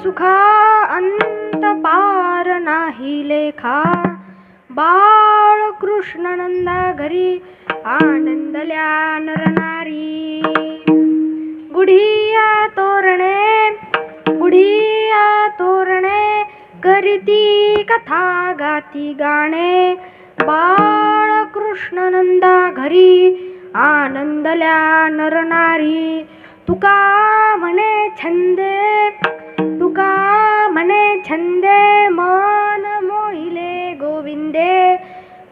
सुखा अंत पार नाही लेखा. बाळ कृष्ण नंदा घरी आनंदल्या नरनारी. गुढिया तोरणे करीती कथा गाती गाणे. बाळ कृष्ण नंदा घरी आनंदल्या नरनारी. तुका म्हणे छंदे मन मोहिले गोविंदे.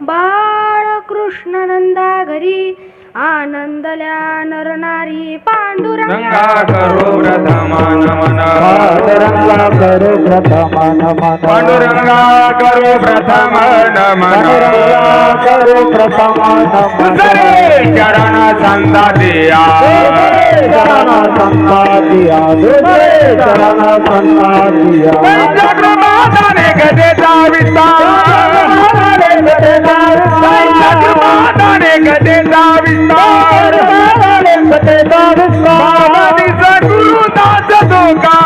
बाळ कृष्ण नंदा घरी आनंदल्या नरनारी. पांडुरंगा करो प्रथम नमन. पांडुरंगा करो प्रथम नमन. पांडुरंगा करो प्रथम नमन. करो प्रथम नमन. चरण संतादिया चरण संतादिया. चरण संतादिया. चक्रमाताने गदेचा विस्तार. चक्रमाताने गदेचा विस्तार. गुरुदास धोका.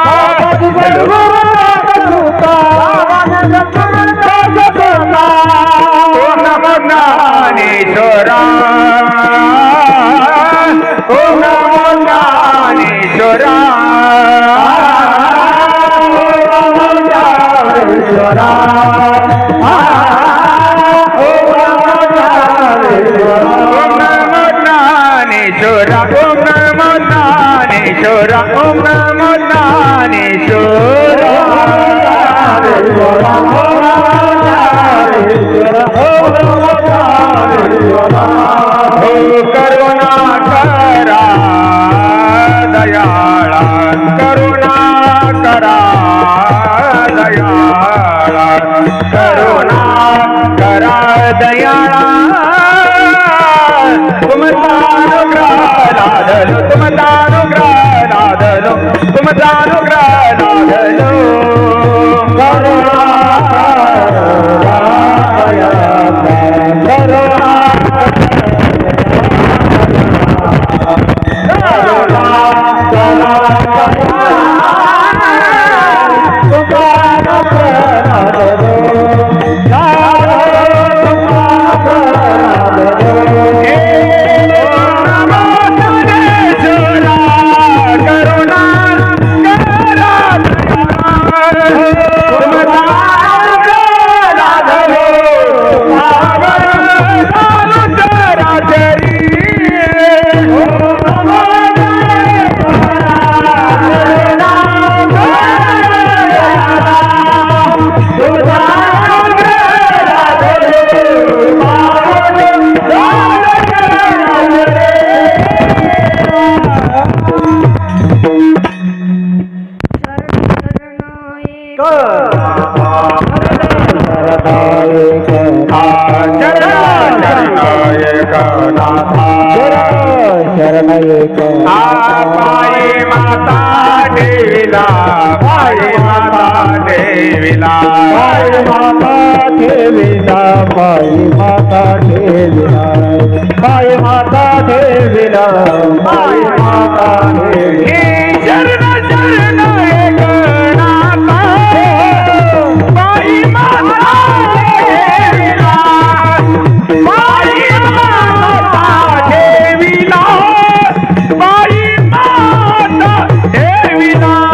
ओम नमो ज्ञानेश्वरा. ओम नमो ज्ञानेश्वरा. ओम नमो ज्ञानेश्वरा. ओम नमो ज्ञानेश्वरा. हो करुणा करा दयाळा. करुणा करा दयाळा. करुणा करा दयाळा. तुमचा अनुग्रह लादलो. तुमचा अनुग्रह लादलो. तुमचा अनुग्रह लादलो. करुणा पायी माता देवीला. पायी माता देवीला. पायी माता देवीला. पायी माता देवीला. पायी माता देवीला. पायी माता देवीला. शरण शरण एकनाथा. पायी माता देवीला. पायी माता देवीला. पायी माता देवीला.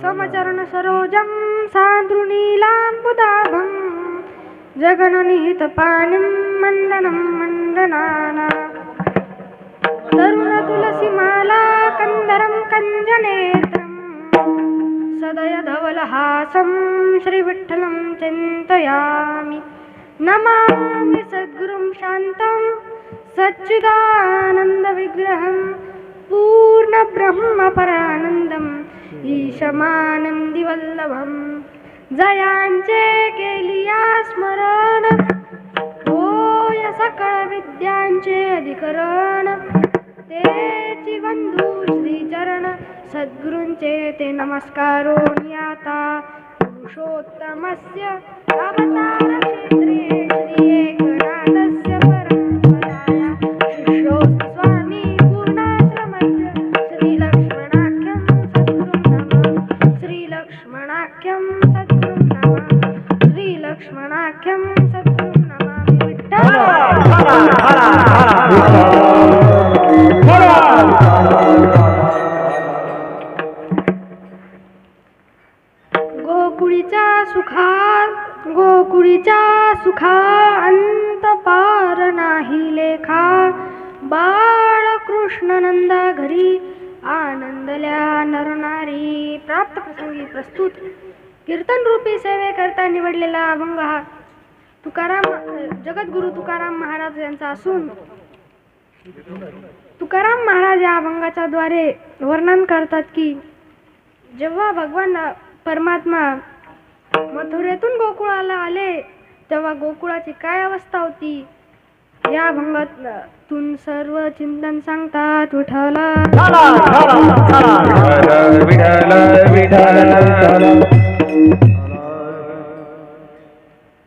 समचरण सरोजं सान्द्रुनीलाम्बुदाभं. जगन्निहित पाणिं मण्डनं मण्डनाना. तरुण तुलसीमाला कंदरं कंजनेत्रं. सदय धवलहासं श्रीविठ्ठलं चिन्तयामि. नमामि सद्गुरुं शान्तं सच्चिदानन्दविग्रहं पूर्ण ब्रह्म परानंदम ईशमानंदीवल्लभम जयांचे केलिया स्मरण होय सकळ विद्यांचे अधिकरण तेची बंधू श्रीचरण सद्गुरूंचे ते नमस्कारो आता पुरुषोत्तमस्य अवतार क्षेत्रे श्री एकनाथस्य परंपराया शिष्योऽस्ति स्वामी पूर्णाश्रमस्य श्रीलक्ष्मणाख्यं सद्गुरुं नमः श्रीलक्ष्मणाख्यं सद्गुरुं नमः श्रीलक्ष्मणाख्यं सद्गुरुं नमामि गोकुळीच्या सुखा अंत पार नाही लेखा बाळकृष्ण नंदा घरी आनंदल्या नरनारी. प्राप्त प्रसंगी प्रस्तुत कीर्तन रूपी सेवेकरता निवडलेला अभंग हा जगद्गुरु तुकाराम महाराज यांचा असून तुकाराम महाराज या अभंगाच्या द्वारे वर्णन करतात की जेव्हा भगवान परमात्मा मथुरेतून गोकुळाला आले तेव्हा गोकुळाची काय अवस्था होती. या अभंगातून सर्व चिंतन सांगतात. विठ्ठला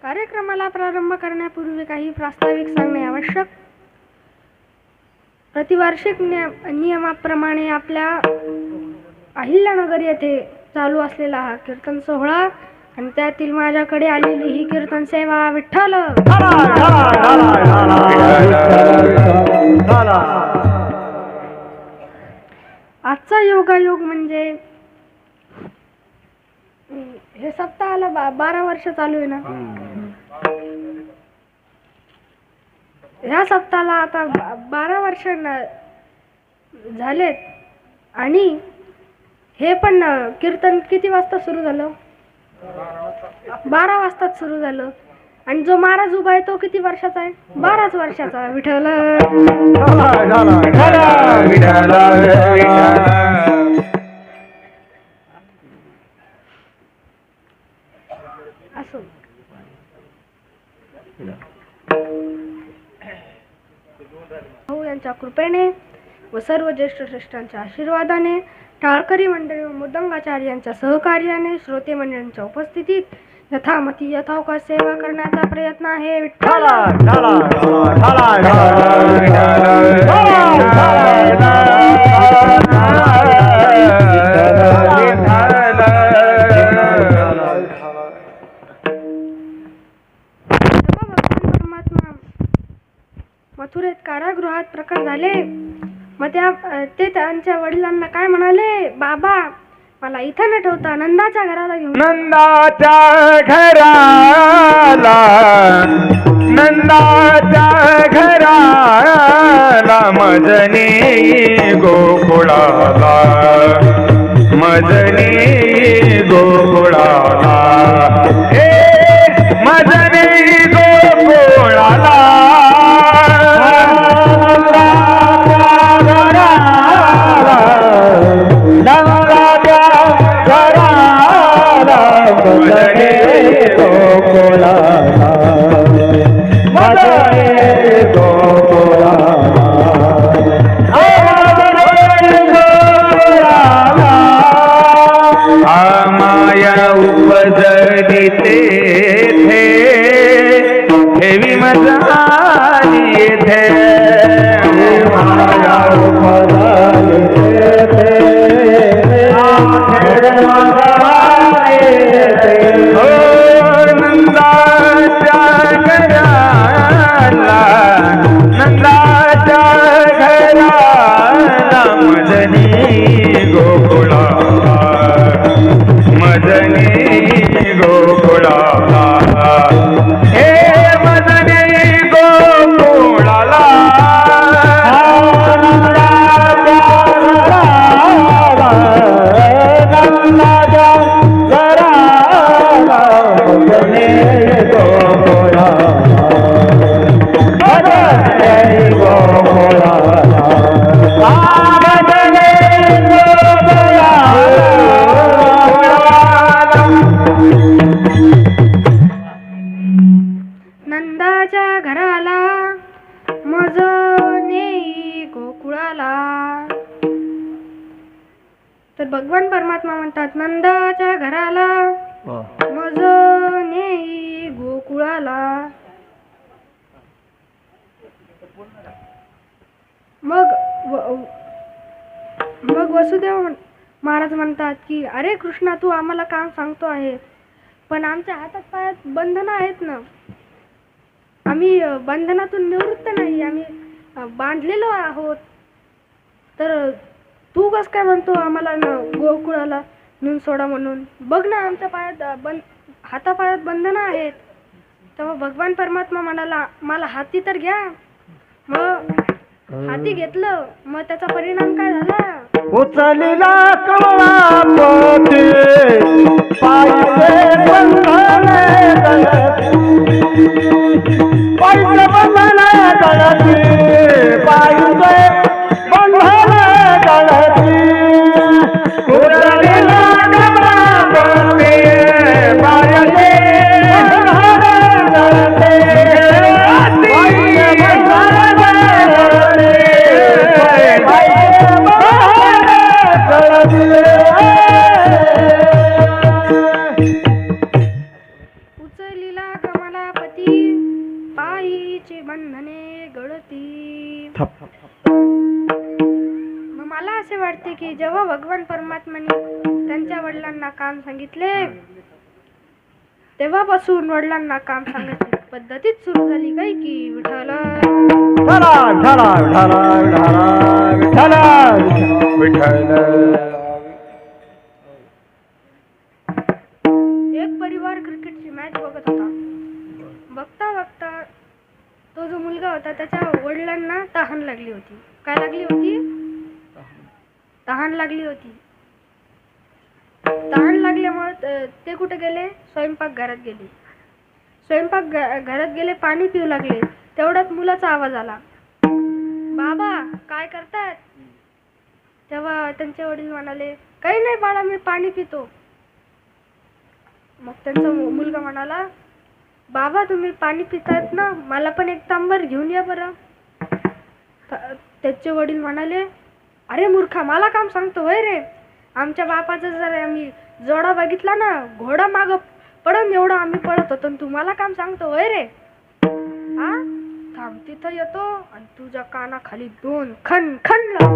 कार्यक्रमाला प्रारंभ करण्यापूर्वी काही प्रास्ताविक सांगणे आवश्यक. प्रतिवार्षिक नियमाप्रमाणे आपल्या अहिल्यानगर येथे चालू असलेला हा कीर्तन सोहळा आणि त्यातील माझ्याकडे आलेली ही कीर्तन सेवा. विठ्ठल आजचा योगायोग म्हणजे हे सप्ताहाला 12 वर्ष चालू आहे ना. ह्या सप्ताहाला आता 12 वर्ष झालेत आणि हे पण कीर्तन किती वाजता सुरू झालं. 12 वाजता सुरू झालं. आणि जो महाराज उभा आहे तो किती वर्षाचा आहे. 12च वर्षाचा. विठ्ठल असो. भाऊ यांच्या कृपेने व सर्व ज्येष्ठ श्रेष्ठांच्या आशीर्वादाने टाळकरी मंडळी व मृदंगाचार्यांच्या सहकार्याने श्रोते मंडळींच्या उपस्थितीत यथामती यथावकाश सेवा करण्याचा प्रयत्न आहे. विठ्ठल परमात्मा मथुरेत कारागृहात प्रकट झाले. मग ते त्यांच्या वडिलांना काय म्हणाले. बाबा मला इथं न ठेवता नंदाच्या घराला घेऊन. नंदाच्या घराला मजनी गोकुळाला हे मजनी गोकुळाला ठेवी मजाली येथे नंदाच्या घराला मजनी गोकुळाला हे मजनी गोकुळाला भगवान परमात्मा म्हणतात, नंदाच्या घराला मज नेई गोकुळाला. मग वसुदेव महाराज म्हणतात की अरे कृष्णा, तू आम्हाला काम सांगतो आहे, पण आमच्या हातात पायात बंधनं आहेत ना, आम्ही बंधनातून निवृत्त नाही, आम्ही बांधलेलो आहोत. तर तू कस काय म्हणतो आम्हाला गोकुळाला नेऊन सोडा म्हणून? बघ ना, आमच्या पायात हातापायात बंधनं आहेत. तेव्हा भगवान परमात्मा म्हणाला, मला हाती तर घ्या. मग हाती घेतलं, मग त्याचा परिणाम काय झाला? उचलिला कमलापती पायले बंधने गळती, पायले बंधने गळती, पायले बंधने गळती. उचलिला कमलापती पायले बंधने गळती, पायले बंधने उचलिला कमलापती पायीची बंधने गळती. मग मला असे वाटते की जेव्हा भगवान परमात्म्याने त्यांच्या वडिलांना काम सांगितले, तेव्हापासून वडिलांना काम सांगायची पद्धतीच सुरू झाली काय की विठ्ठल एक परिवार क्रिकेटची मॅच बघत होता. बघता बघता तो जो मुलगा होता त्याच्या वडिलांना तहान लागली होती. काय लागली होती? तहान लागली होती. तहान लागल्यामुळे ते कुठे गेले? स्वयंपाक घरात गेले. स्वयंपाक घरात गेले, पाणी पिऊ लागले. तेवढ्यात मुलाचा आवाज आला, बाबा काय करतायत? तेव्हा त्यांचे वडील म्हणाले, काही नाही बाळा, मी पाणी पितो. मग त्यांचा मुलगा म्हणाला, बाबा तुम्ही पाणी पितायत ना, मला पण एक तांबर घेऊन या बरं. त्याचे वडील म्हणाले, अरे मूर्खा, मला काम सांगतो होय रे? आमच्या बापाचा जर आम्ही जोडा बघितला ना, घोडा माग पडून एवढं आम्ही पळत होतो, तुम्हाला काम सांगतो होय रे? हा थांब, तिथं येतो आणि तुझ्या कानाखाली 2 खन खणला.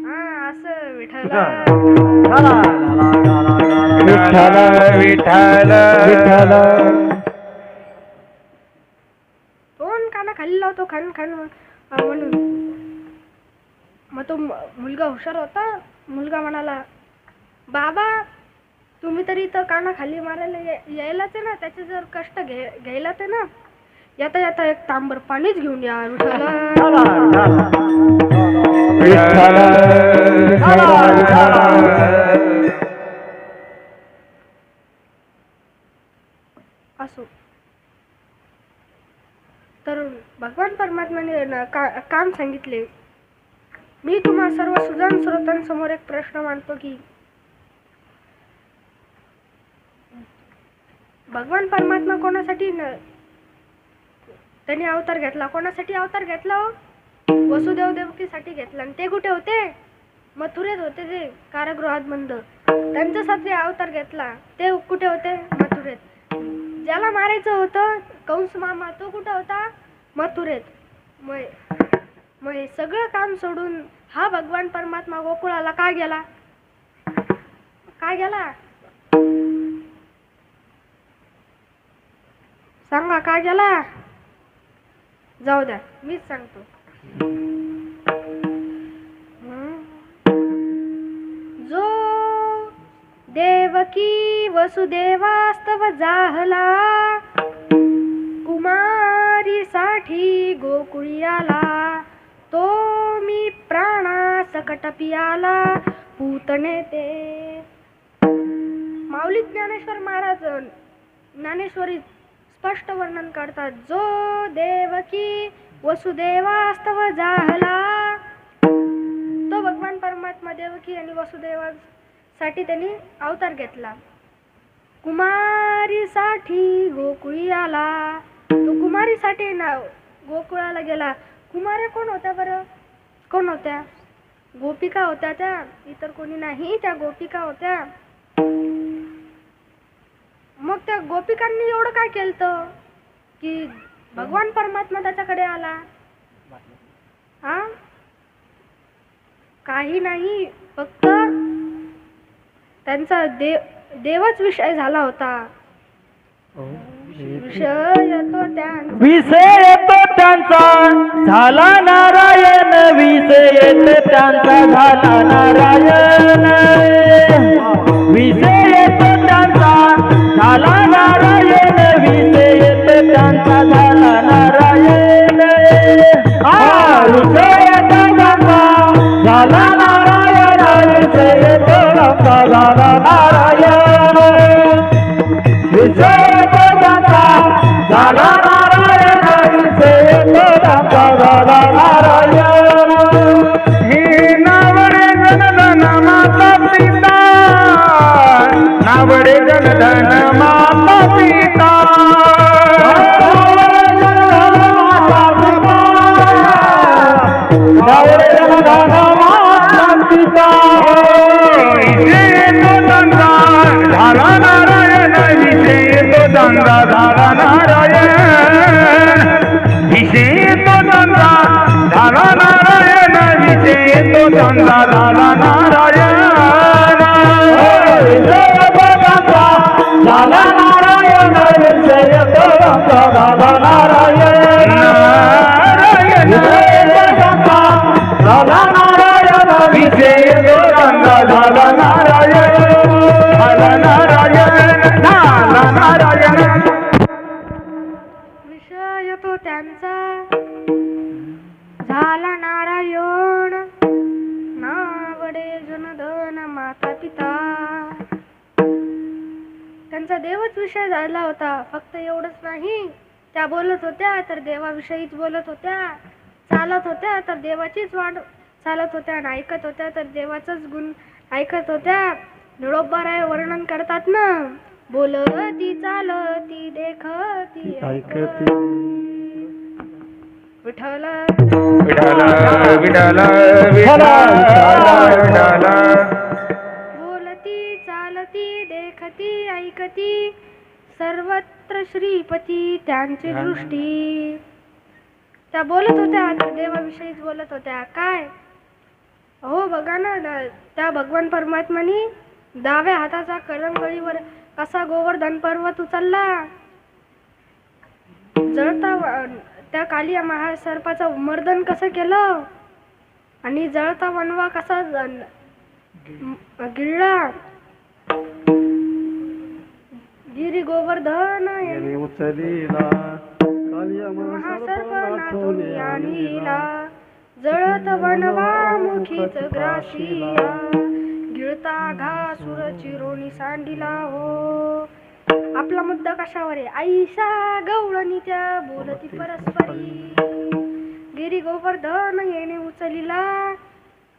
हा असं विठ्ठल विठ्ठल विठ्ठल 2 कानाखाली लावतो खन खन म्हणून. मग तो मुलगा हुशार होता. मुलगा म्हणाला, बाबा तुम्ही तरी इथं कानाखाली मारायला यायलाच आहे ना, त्याचे जर कष्ट घ्यायला ते ना, येता येता एक तांबर पाणीच घेऊन या विठ्ठल. असो, तर भगवान परमात्म्याने काम सांगितले. मी तुम्हा सर्व सुजाण श्रोतांसमोर एक प्रश्न मांडतो की भगवान परमात्मा कोणासाठी त्यांनी अवतार घेतला? कोणासाठी अवतार घेतला हो? वसुदेव देवकीसाठी घेतला. आणि ते कुठे होते? मथुरेत होते, ते कारागृहात बंद. त्यांच्यासाठी अवतार घेतला, ते कुठे होते? मथुरेत. ज्याला मारायचं होतं कंस मामा, तो कुठे होता? मथुरेत. मग हे सगळं काम सोडून हा भगवान परमात्मा गोकुळाला का गेला? का गेला सांगा, का गेला? जाऊ द्या, मीच सांगतो. जो देवकी वसुदेवास्तव जाहला, कुमारीसाठी गोकुळी आला, तो मी प्राणा सकट पियाला पूतने ते. माऊली ज्ञानेश्वर महाराज ज्ञानेश्वरी स्पष्ट वर्णन करतात. जो देवकी वसुदेवास्तव जाहला, तो भगवान परमात्मा देवकी आणि वसुदेवासाठी त्यांनी अवतार घेतला. कुमारीसाठी गोकुळी आला, तो कुमारीसाठी गोकुळाला गेला. कुमाऱ्या कोण होत्या बरं? कोण होत्या? गोपिका होत्या त्या, इतर कोणी नाही, त्या गोपिका होत्या. मग त्या गोपिकांनी एवढं काय केलं की भगवान परमात्मा त्याच्याकडे आला? हा, काही नाही, फक्त त्यांचा देवच विषय झाला होता. विषय तो त्यांचा झाला नारायण, विषय त्यांचा झाला नारायण, विषय त्यांचा झाला नारायण, विषय त्यांचा झाला नारायण. विषय त्यांचा झाला नारायण, विषय त्यांचा झाला नारायण, विषय झाला नारायण, विषय त्यांचा झाला नारायण. हे नावडे जनधन माता पिता, नावडे जनधन माता पिता, नावडे जनधन माता पिता. विषय तो धंदा झाला नारायण, विषय तो धंदा झाला नारायण, विषय तो धंदा झाला नारायण, विषय तो धंदा झाला नारायण. झाला नारायण, विषय त्यांचा झाला नारायण, नारायण झाला नारायण, विषय तो धंदा झाला नारायण, झाला नारायण, झाला नारायण. विषय तो त्यांचा झाला नारायण, नावडे जनधन माता पिता. त्यांचा देवच विषय झाला होता. फक्त एवढंच नाही, त्या बोलत होत्या तर देवाविषयीच बोलत होत्या, चालत होत्या तर देवाचीच वाट चालत होत्या, आणि ऐकत होत्या तर देवाचंच गुण ऐकत होत्या. निळोबाराय वर्णन करतात ना, बोलती चालती देखती ऐकती. विठ्ठल विठ्ठल विठ्ठल विठ्ठल, बोलती चालती देखती ऐकती, सर्वत्र श्रीपती त्यांची दृष्टी. त्या बोलत होत्या तर देवाविषयीच बोलत होत्या. काय हो बघा ना, त्या भगवान परमात्मानी डाव्या हाताचा करंगळीवर कसा गोवर्धन पर्वत उचलला, जळता त्या कालिया महासर्पाचं मर्दन कसं केलं, आणि जळता वनवा कसा गिळला. गिरी गोवर्धन उचलीला महासर्प नाथोनी आणीला, जळत वनवा मुखीच ग्राशीला, गिळता घासुर चिरोणी सांडिला. हो, आपला मुद्दा कशावर आहे? आईशा गवळणी त्या बोलती परस्परी, गिरी गोवर्धन येणे उचलिला,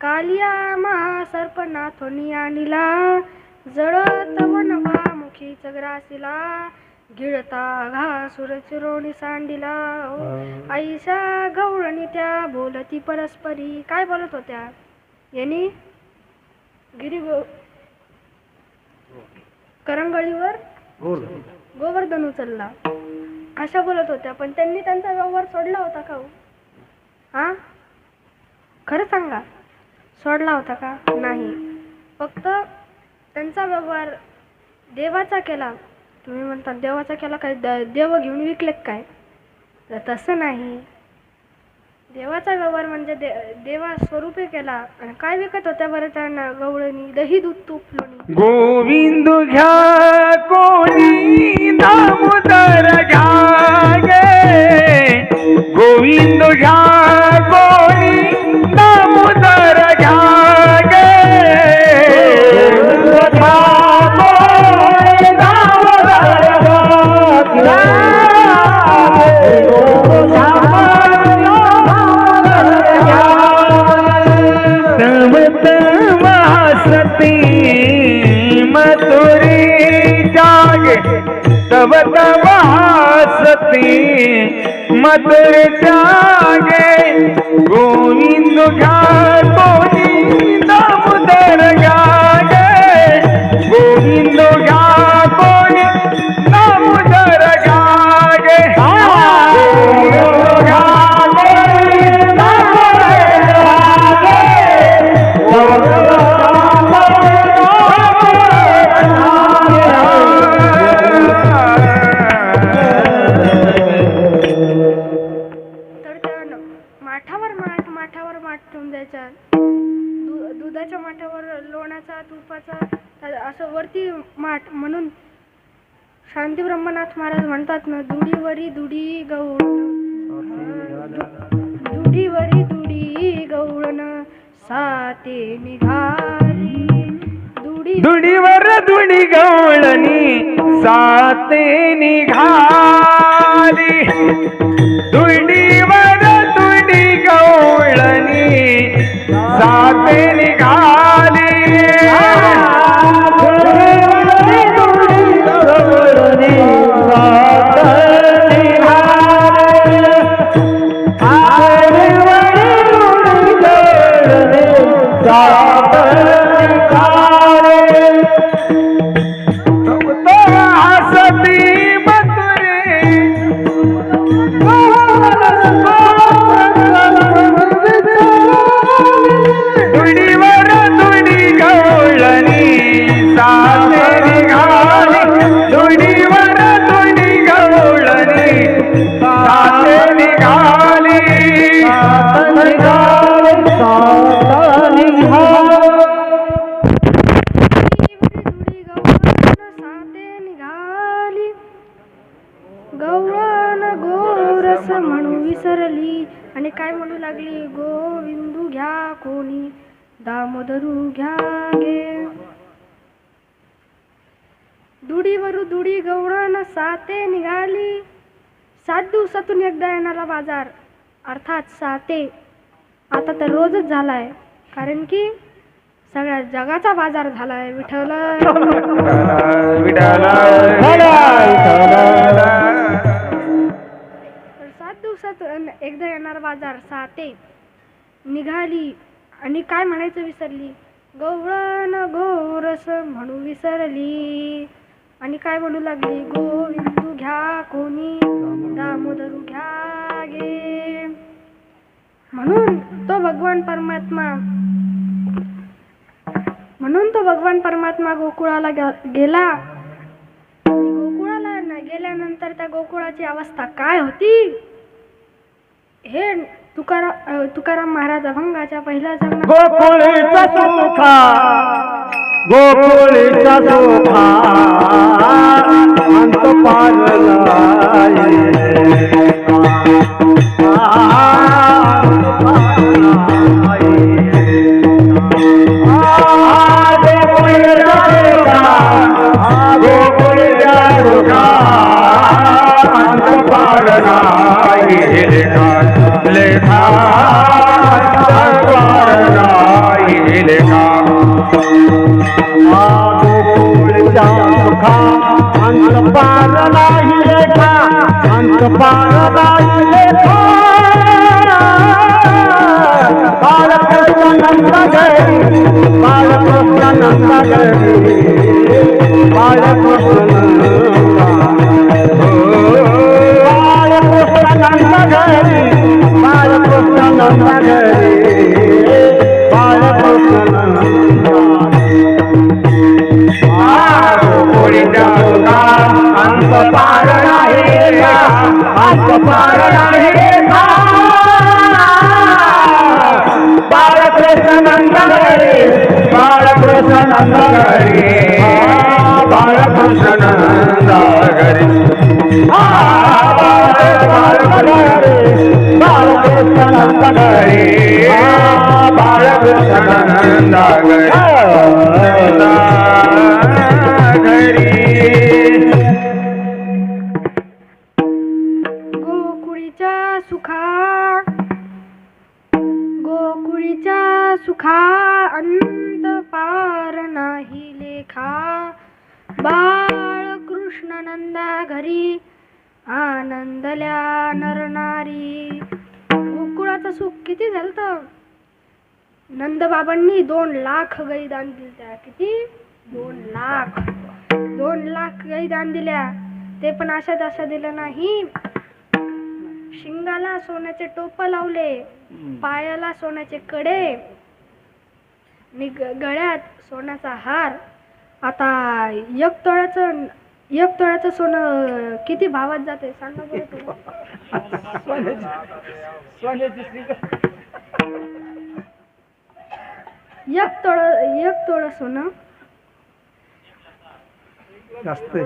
कालिया महासर्प नाथोनी आणीला, जळत वनवा मुखीच ग्रासीला, गिळता घासुर चिरोणी सांडिला. आईशा गवळणी त्या बोलती परस्परी. काय बोलत होत्या? यांनी करंगळीवर गोवर्धन उचलला अशा बोलत होत्या. पण त्यांनी त्यांचा व्यवहार सोडला होता का? हा, खरं सांगा, सोडला होता का? नाही. फक्त त्यांचा व्यवहार देवाचा केला. तुम्ही म्हणता देवाचा केला काय? देव घेऊन विकले काय? तर तसं नाही. देवाचा व्यवहार म्हणजे देवा स्वरूपी केला. आणि काय विकत होत्या बरं त्यांना? गवळणी, दही, दूध, तूप, लोणी. गोविंद घ्या कोणी दामोदर घ्या गे, गोविंद घ्या कोणी दामोदर घ्या गे, तब तब हसती मधुर जागे, गोविंद घ्या कोणी राहायच्या. दुधाच्या माठावर लोण्याचा तुपाचा असं वरती माठ म्हणून शांती ब्रह्मनाथ महाराज म्हणतात ना, दुडीवरी दुडी गवळण साते निघाली. दुडीवर दुडी गवळणी साते निघाली. दुडीवर दुडी गवळणी साते निघाली. गवळण गोरस म्हणू विसरली. आणि काय म्हणू लागली, गोविंदू घ्या कोणी दामोदरू घ्या गे. दुडीवरू दुडी गवळण साते निघाली. 7 दिवसातून एकदा येणारा बाजार अर्थात साते आता तर रोजच झालाय, कारण की सगळ्या जगाचा बाजार झालाय. विठ्ठल विठ्ठल 7 दिवसात एकदा येणार बाजार साते निघाली. आणि काय म्हणायचं विसरली, गवळण गोरस म्हणू विसरली. आणि काय म्हणू लागली, गोविंदू घ्या कोणी दामोदरू घ्या गे. म्हणून तो भगवान परमात्मा गोकुळाला गेला. गोकुळाला गेल्यानंतर त्या गोकुळाची अवस्था काय होती हे तुकाराम महाराज अभंगाच्या पहिल्या चरणात गोकुळीचा सुखा अंत पारलाय. अंत पार नाही लेखा, अंत पार नाही लेखा. बाळकृष्ण नंद घरी, बाळकृष्ण नंद घरी, बाळकृष्ण नंद घरी, बाळकृष्ण नंद घरी, बाळकृष्ण नंद. अंत पार नाही, अंत पार नाही. बाळकृष्ण नंद घरी, बाळकृष्ण नंद घरी, बाळकृष्ण नंद घरी, बाळकृष्ण नंद घरी, बाळकृष्ण नंद घरी. गोकुळीच्या सुखा अंत पार नाही लेखा. बाळ कृष्ण नंदा घरी आनंदल्या नरनारी. गोकुळाचं सुख किती झालं. नंदबाबांनी 2 लाख गाई दान दिल्या. किती? 2 लाख गाई दान दिल्या. ते पण अशा दिलं नाही. शिंगाला सोन्याचे टोप लावले, पायाला सोन्याचे कडे आणि गळ्यात सोन्याचा हार. आता एक तोळ्याचं सोनं किती भावात जाते सांगा बरं तुला. एक तोळ सोनं. जास्त आहे.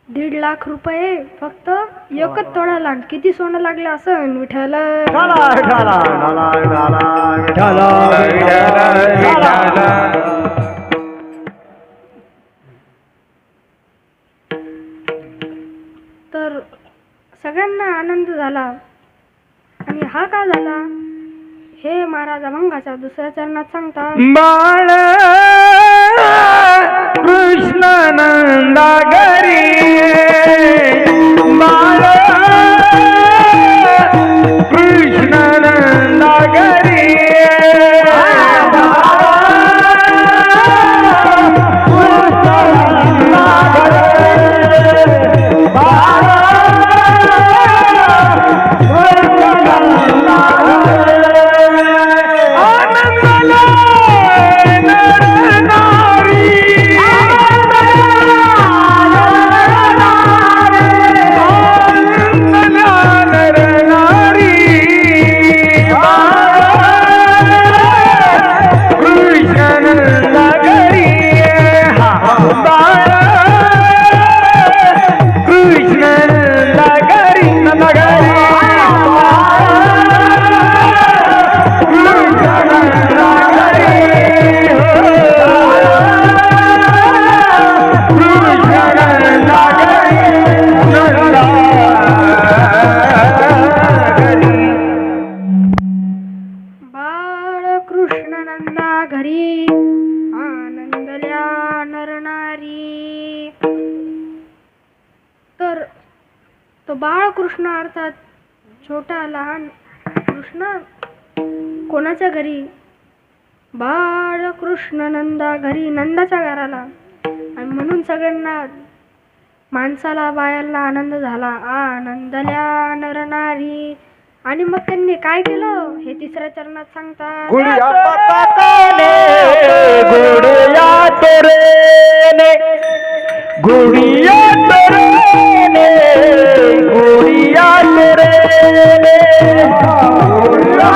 दीड लाख रुपये फक्त एकच तोळ्याला. आणि किती सोनं लागलं असं विठ्ठल. ढाला ढाला ढाला ढाला ढाला ढाला. तर सगळ्यांना आनंद झाला. आणि हा का झाला हे महाराज अभंगाच्या दुसऱ्या चरणात सांगतात. बाळ कृष्ण नंदा घरी, बाळ कृष्ण नंदा घरी, घरी आनंदल्या नरनारी. तर तो बाळकृष्ण अर्थात छोटा लहान कृष्ण कोणाच्या घरी? बाळकृष्ण नंदा घरी, नंदाच्या घराला. आणि म्हणून सगळ्यांना माणसाला बायाला आनंद झाला. आनंदल्या नरनारी. आणि मग त्यांनी काय केलं हे तिसऱ्या चरणात सांगतात. गुडिया पताकाने गुडिया तोरेने, गुडिया तोरेने, गुडिया तोरेने, गुडिया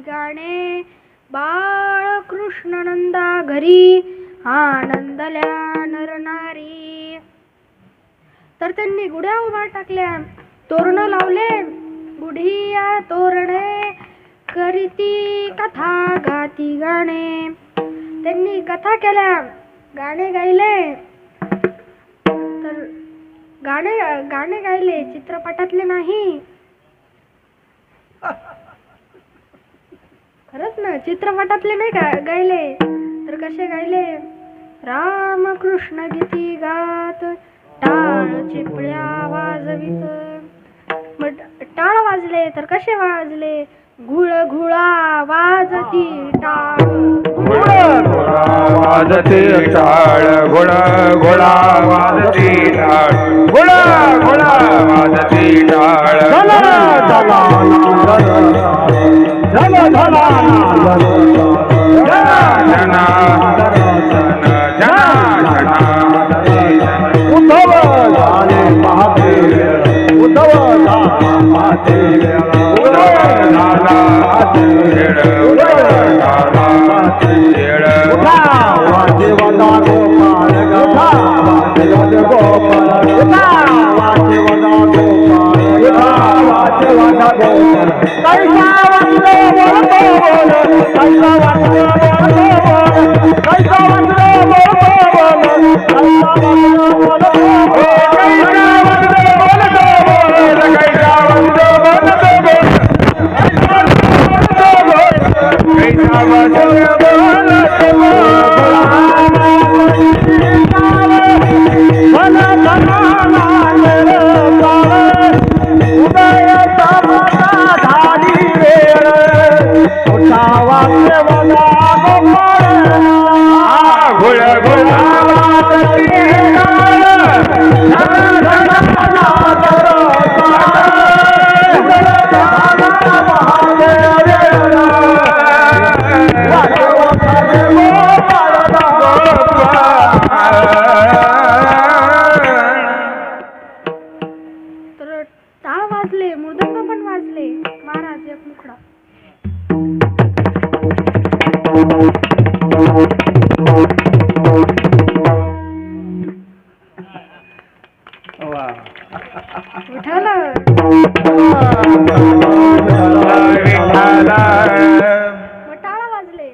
गाणे. बाळकृष्ण नंदा घरी आनंदल्या नरनारी. तर त्यांनी गुढ्या उभा टाकल्या, तोरण लावले. गुढिया तोरणे करीती कथा गाती गाणे. त्यांनी कथा केल्या, गाणे गायले. तर गाणे गायले, चित्रपटातले नाही. खरंच ना, चित्रपटातले नाही गायले. तर कसे गायले? रामकृष्ण गीती गात टाळ चिपळ्या वाजवीत. मग टाळ वाजले तर कसे वाजले? घुळ घुळा वाजती टाळ. वाजते टाळ घोडा घोडा वाजते टाळ घोडा घोडा वाजते टाळ जना उद्धव झाले महादेव उद्धव टाळ वाजले, मृदंग पण वाजले. महाराज एक मुखडा. विठ्ठल टाळ वाजले.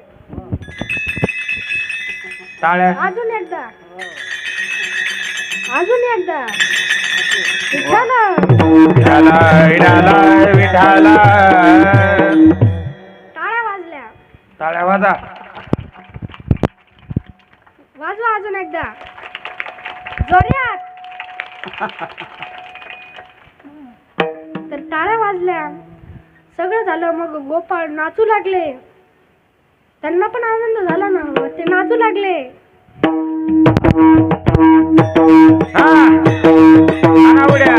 टाळ्या अजून एकदा, अजून एकदा. विठ्ठल विठाला विठाला टाळ्या वाजल्या. टाळ्या वाजा वाजवा अजून एकदा जोरात. तर टाळ्या वाजल्या, सगळं झालं. मग गोपाळ नाचू लागले. त्यांना पण आनंद झाला ना, ते नाचू लागले. उड्या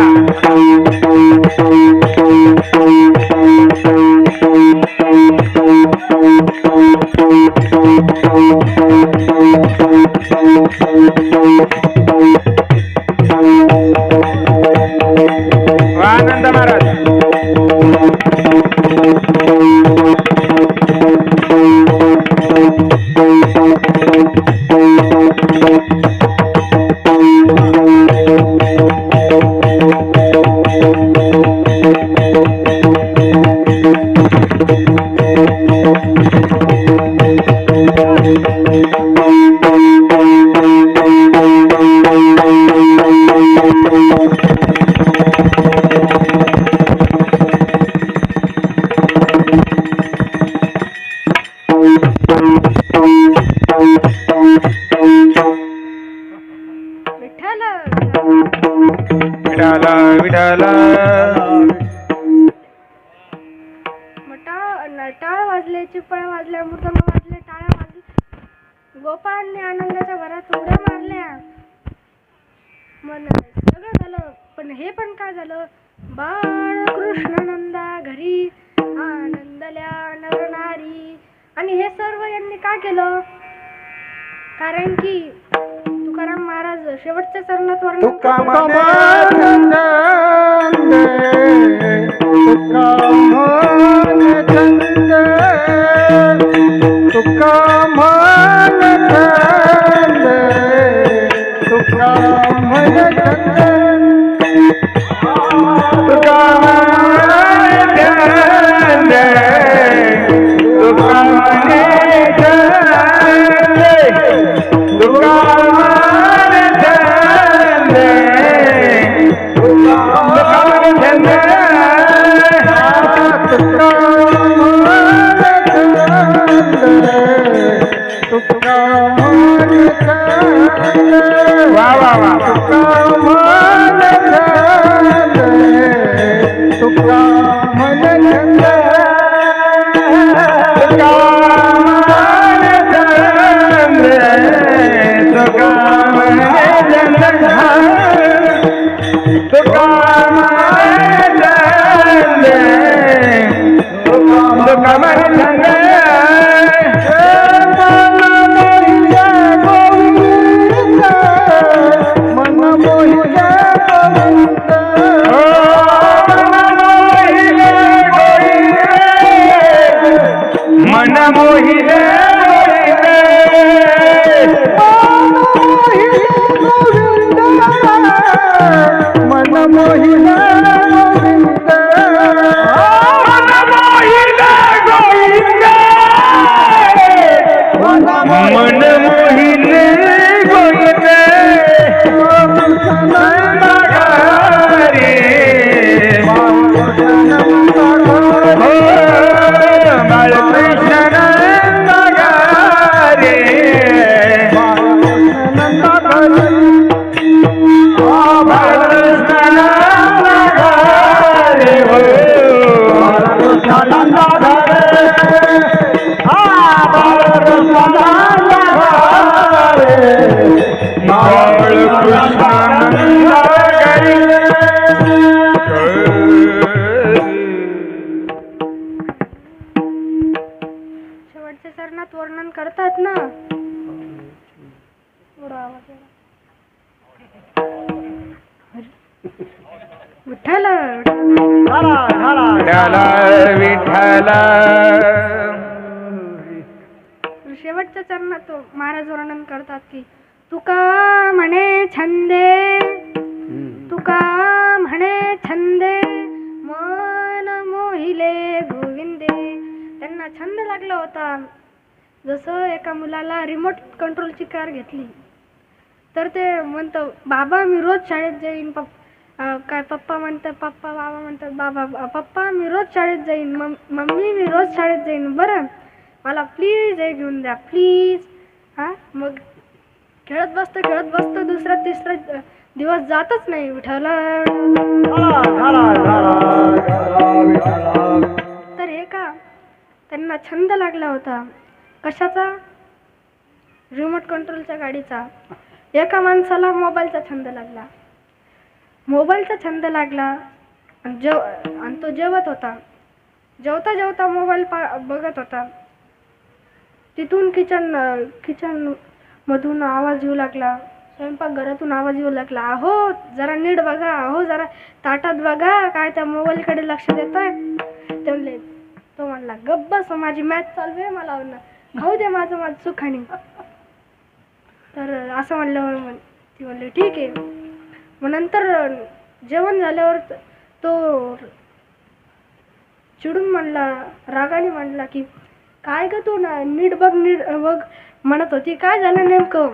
आनंद महाराज विठ्ठल विठाला विठाला टाळ वाजले, चिपळ वाजल्या, मृदंग वाजले, टाळ्या वाजल्या. गोपाळांनी आनंदाच्या भरात उड्या मारल्या. मन सगळं झालं. पण हे पण काय झालं, बाळकृष्ण नंदा घरी आनंदल्या नरनारी. आणि हे सर्व यांनी काय केलं, कारण की तुकाराम महाराज शेवटच्या चरणात वर्णन विठ्ठल विठ्ठल. शेवटच्या चरणात तो महाराज वर्णन करतात की तुका म्हणे छंदे, तुका म्हणे छंदे मन मोहिले गोविंदे. त्यांना छंद लागला होता. जसं एका मुलाला रिमोट कंट्रोलची कार घेतली तर ते म्हणतं बाबा मी रोज शाळेत जाईन. काय पप्पा म्हणतात पप्पा, बाबा म्हणतात बाबा, पप्पा मी रोज शाळेत जाईन, मम्मी मी रोज शाळेत जाईन, बरं मला प्लीज हे घेऊन द्या प्लीज. हां मग खेळत बसतो दुसरा तिसरा दिवस जातच नाही. विठ्ठल. तर हे का त्यांना छंद लागला होता. कशाचा? रिमोट कंट्रोलच्या गाडीचा. एका माणसाला मोबाईलचा छंद लागला. आणि तो जेवत होता. जेवता मोबाईल बघत होता. तिथून किचन मधून आवाज येऊ लागला. स्वयंपाकघरातून आवाज येऊ लागला. अहो जरा नीट बघा, अहो जरा ताटात बघा, काय त्या मोबाईलकडे लक्ष देताय. ते म्हणले, तो म्हणला गप्प बस, माझी मॅच चालू आहे, मला खाऊ दे माझं सुखाने. तर असं म्हणल्यावर ती म्हणली ठीक आहे. मग नंतर जेवण झाल्यावर तो चिडून म्हणला, रागाने म्हणला की काय ग तू ना नीट बघ म्हणत होती, काय झालं नेमकं.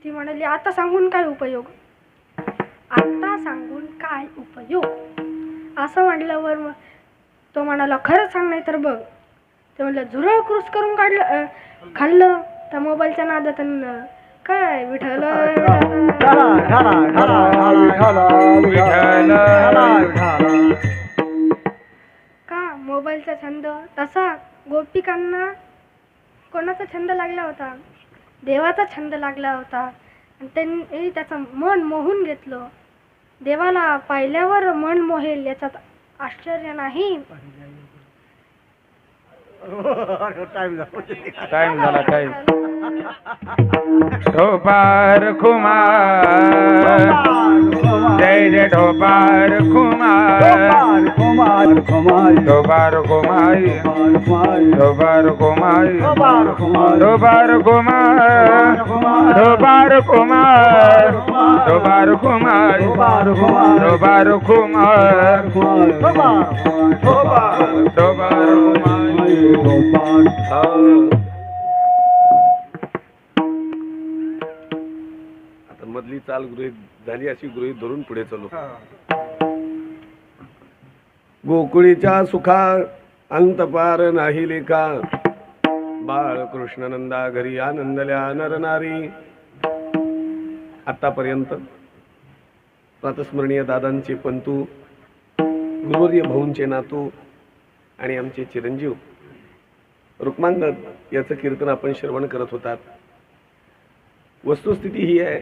ती म्हणाली आता सांगून काय उपयोग, असं म्हटल्यावर मग तो म्हणाला खरं सांग नाही तर बघ. ते म्हणलं झुरळ क्रूस करून खाल्लं त्या मोबाईलच्या नादात. काय विठ्ठल. का मोबाईलचा छंद तसा गोपिकांना कोणाचा छंद लागला होता? देवाचा छंद लागला होता. आणि त्यांनी त्याचं मन मोहून घेतलं. देवाला पाहिल्यावर मन मोहेल याच्यात आश्चर्य नाही. टाइम झाला टाइम. ढोपार कुमार जय जय ढोपार कुमार. ढोपार कुमार ढोपार कुमार ढोपार कुमार ढोपार कुमार ढोपार कुमार ढोपार कुमार ढोपार आता मधली चाल गृहीत झाली अशी गृहीत धरून पुढे चालू. गोकुळीच्या सुखा अंतपार नाही लेखा. बाळ कृष्णनंदा घरी आनंदल्या नरनारी. आतापर्यंत प्रातस्मरणीय दादांचे पंतू, गुरुवर्य भाऊंचे नातू आणि आमचे चिरंजीव रुक्मांगद याचं कीर्तन आपण श्रवण करत होतात. वस्तुस्थिती ही आहे,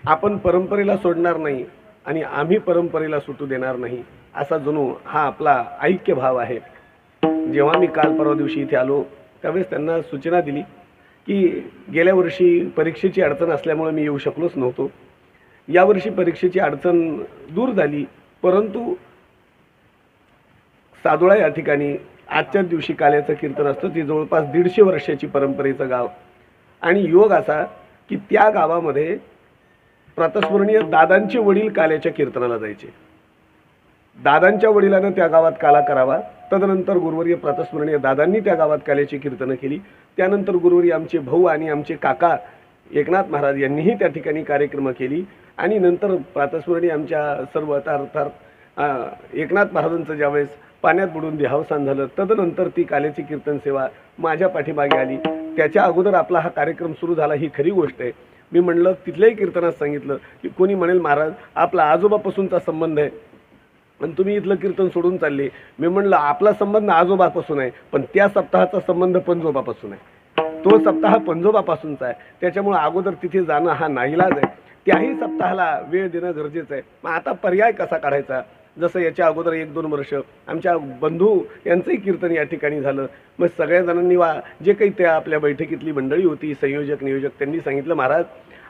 आपण परंपरेला सोडणार नाही आणि आम्ही परंपरेला सुटू देणार नाही असा जणू हा आपला ऐक्य भाव आहे. जेव्हा मी काल परवा दिवशी इथे आलो त्यावेळेस त्यांना सूचना दिली की गेल्या वर्षी परीक्षेची अडचण असल्यामुळे मी येऊ शकलोच नव्हतो. यावर्षी परीक्षेची अडचण दूर झाली, परंतु सादोळा या ठिकाणी आजच्याच दिवशी काल्याचं कीर्तन असतं. ती जवळपास 150 वर्षाची परंपरेचं गाव. आणि योग असा की त्या गावामध्ये प्रातस्मरणीय दादांचे वडील काल्याच्या कीर्तनाला जायचे. दादांच्या वडिलांना त्या गावात काला करावा. तदनंतर गुरुवर्य प्रातस्मरणीय दादांनी त्या गावात काल्याची कीर्तनं केली. त्यानंतर गुरुवर्य आमचे भाऊ आणि आमचे काका एकनाथ महाराज यांनीही त्या ठिकाणी कार्यक्रम केली. आणि नंतर प्रातस्मरणीय आमच्या सर्व अर्थात एकनाथ महाराजांचं ज्यावेळेस पाण्यात बुडून देहावसान झालं, तदनंतर ती काल्याची कीर्तन सेवा माझ्या पाठीमागे आली. त्याच्या अगोदर आपला हा कार्यक्रम सुरू झाला, ही खरी गोष्ट आहे. मी म्हणलं तिथल्याही कीर्तनात सांगितलं की कोणी म्हणेल महाराज आपला आजोबापासूनचा संबंध आहे आणि तुम्ही इथलं कीर्तन सोडून चालले. मी म्हणलं आपला संबंध आजोबापासून आहे, पण त्या सप्ताहाचा संबंध पंजोबापासून आहे. तो सप्ताह पंजोबापासूनचा आहे, त्याच्यामुळे अगोदर तिथे जाणं हा नाईलाज आहे. त्याही सप्ताहाला वेळ देणं गरजेचं आहे. मग आता पर्याय कसा काढायचा? जसं याच्या अगोदर 1-2 वर्ष आमच्या बंधू यांचंही कीर्तन या ठिकाणी झालं. मग सगळ्या जणांनी जे काही त्या आपल्या बैठकीतली मंडळी होती, संयोजक नियोजक, त्यांनी सांगितलं महाराज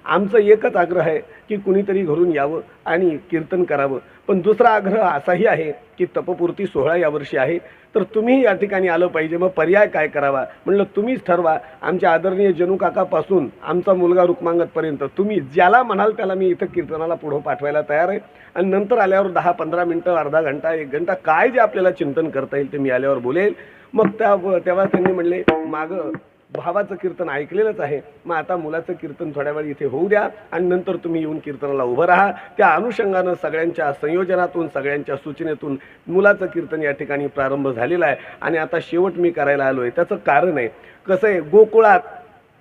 आमचं एकच आग्रह आहे की कुणीतरी घरून यावं आणि कीर्तन करावं. पण दुसरा आग्रह असाही आहे की तपपूर्ती सोहळा यावर्षी आहे, तर तुम्ही या ठिकाणी आलं पाहिजे. मग पर्याय काय करावा म्हणलं तुम्हीच ठरवा. आमच्या आदरणीय जनू काकापासून आमचा मुलगा रुक्मांगतपर्यंत तुम्ही ज्याला म्हणाल त्याला मी इथं कीर्तनाला पुढं पाठवायला तयार आहे. आणि नंतर आल्यावर 10-15 मिनटं, अर्धा घंटा, 1 घंटा काय जे आपल्याला चिंतन करता येईल ते मी आल्यावर बोलेल. मग तेव्हा त्यांनी म्हणले मागं भावाचं कीर्तन ऐकलेलंच आहे, मग आता मुलाचं कीर्तन थोड्या वेळ इथे होऊ द्या आणि नंतर तुम्ही येऊन कीर्तनाला उभं राहा. त्या अनुषंगानं सगळ्यांच्या संयोजनातून, सगळ्यांच्या सूचनेतून मुलाचं कीर्तन या ठिकाणी प्रारंभ झालेला आहे. आणि आता शेवट मी करायला आलो आहे. त्याचं कारण आहे, कसं आहे, गोकुळात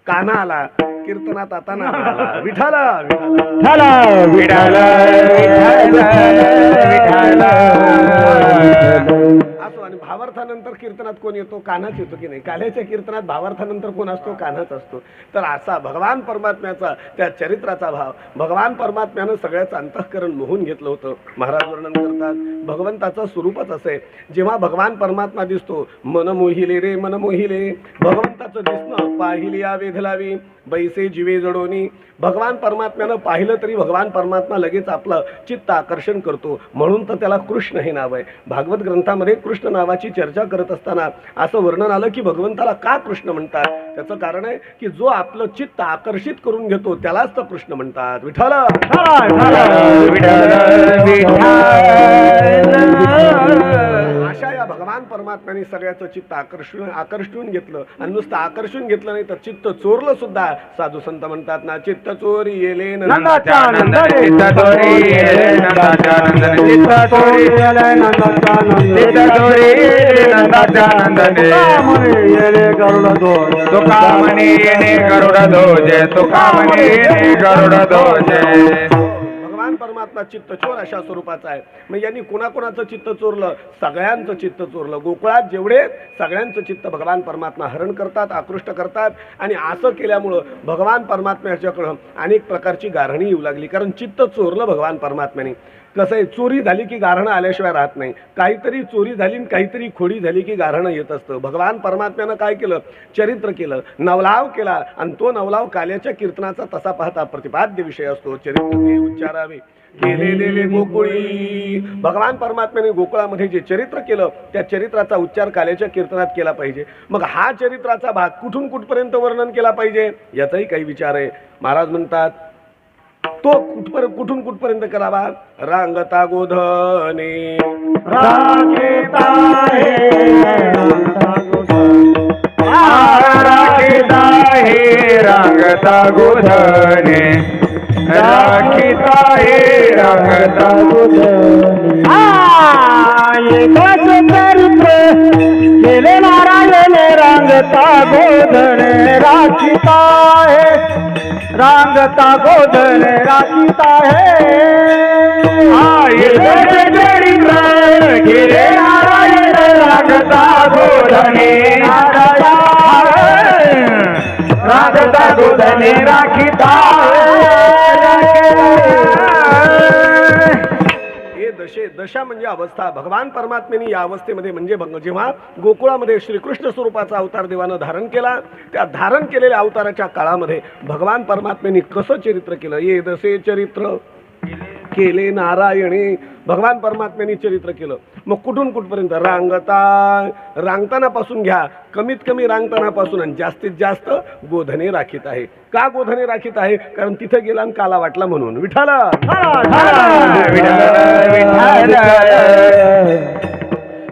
कान्हा आला, कीर्तनात आता ना आला. विठाला असो. आणि भावार्थानंतर कीर्तनात कोण येतो? कान्हाच येतो की नाही? काल्याच्या कीर्तनात भावार्थानंतर कोण असतो? कान्हाच असतो. तर असा भगवान परमात्म्याचा, त्या चरित्राचा भाव, भगवान परमात्म्यानं सगळ्याचं अंतःकरण मोहून घेतलं होतं. महाराज वर्णन करतात भगवंताचं स्वरूपच असं आहे, जेव्हा भगवान परमात्मा दिसतो, मन मोहिले रे मन मोहिले. भगवंताचं दिसणं पाहिली या वेधलावी, बैसे जीवे जडोनी. भगवान परमात्म्यानं पाहिलं तरी भगवान परमात्मा लगेच आपलं चित्त आकर्षण करतो, म्हणून तर त्याला कृष्ण हे नाव आहे. भागवत ग्रंथामध्ये कृष्ण नावाची चर्चा करत असताना असं वर्णन आलं की भगवंताला का कृष्ण म्हणतात. त्याचं कारण आहे की जो आपलं चित्त आकर्षित करून घेतो त्यालाच तर कृष्ण म्हणतात. विठ्ठल अशा या भगवान परमात्म्याने सगळ्याचं चित्त आकर्षून घेतलं. आणि नुसतं आकर्षून घेतलं नाही तर चित्त चोरलं सुद्धा. साधू संत म्हणतात ना, चित्त चोरी येले नंदाच्या नंदने, चित्त चोरी येले नंदाच्या नंदने, चित्त चोरी येले नंदाच्या नंदने, चित्त चोरी येले नंदाच्या नंदने. येले गरुड ध्वज, तुका म्हणे येणे गरुड ध्वज, तुका म्हणे येणे गरुड ध्वज. भगवान परमात्मा चित्त चोर अशा स्वरूपाचा आहे. मग यांनी कोणाकोणाचं चित्त चोरलं? सगळ्यांचं चित्त चोरलं. गोकुळात जेवढे सगळ्यांचं चित्त भगवान परमात्मा हरण करतात, आकृष्ट करतात. आणि असं केल्यामुळं भगवान परमात्म्याच्याकडं अनेक प्रकारची गाऱ्हाणी येऊ लागली, कारण चित्त चोरलं भगवान परमात्म्याने. कसं आहे, चोरी झाली की गाऱ्हाणं आल्याशिवाय राहत नाही. काहीतरी चोरी झाली आणि काहीतरी खोडी झाली की गाऱ्हाणं येत असतं. भगवान परमात्म्यानं काय केलं? चरित्र केलं, नवलाव केला. आणि तो नवलाव काल्याच्या कीर्तनाचा तसा पाहता प्रतिपाद्य विषय असतो. चरित्र ते उच्चारावे केलेले गोकुळी. भगवान परमात्म्याने गोकुळामध्ये जे चरित्र केलं त्या चरित्राचा उच्चार काल्याच्या कीर्तनात केला पाहिजे. मग हा चरित्राचा भाग कुठून कुठपर्यंत वर्णन केला पाहिजे याचाही काही विचार आहे. महाराज म्हणतात तो कुठून कुठपर्यंत करावा? रांगता गोधने राखीता हे राखीता हे रांगता गोधने, राखीता हे रांगता गोधने. एकच चरित्र केले नारायण, रांगता गोधने राखीता हे, रांगता गोधने राखीता हे. चरित्र केले नारायण, रांगता गोधने रांगता गोधने राखीता हे दशा म्हणजे अवस्था. भगवान परमात्म्याने या अवस्थेमध्ये म्हणजे जेव्हा गोकुळामध्ये श्रीकृष्ण स्वरूपाचा अवतार देवानं धारण केला, त्या धारण केलेल्या अवताराच्या काळामध्ये भगवान परमात्म्याने कसं चरित्र केलं? ये दसे चरित्र केले नारायणे. भगवान परमात्म्याने चरित्र केलं. मग कुठून कुठपर्यंत? रांगतानापासून घ्या, कमीत कमी रांगतानापासून, आणि जास्तीत जास्त गोधने राखीत आहे. का गोधने राखीत आहे? कारण तिथे गेला आणि काला वाटला म्हणून. विठाला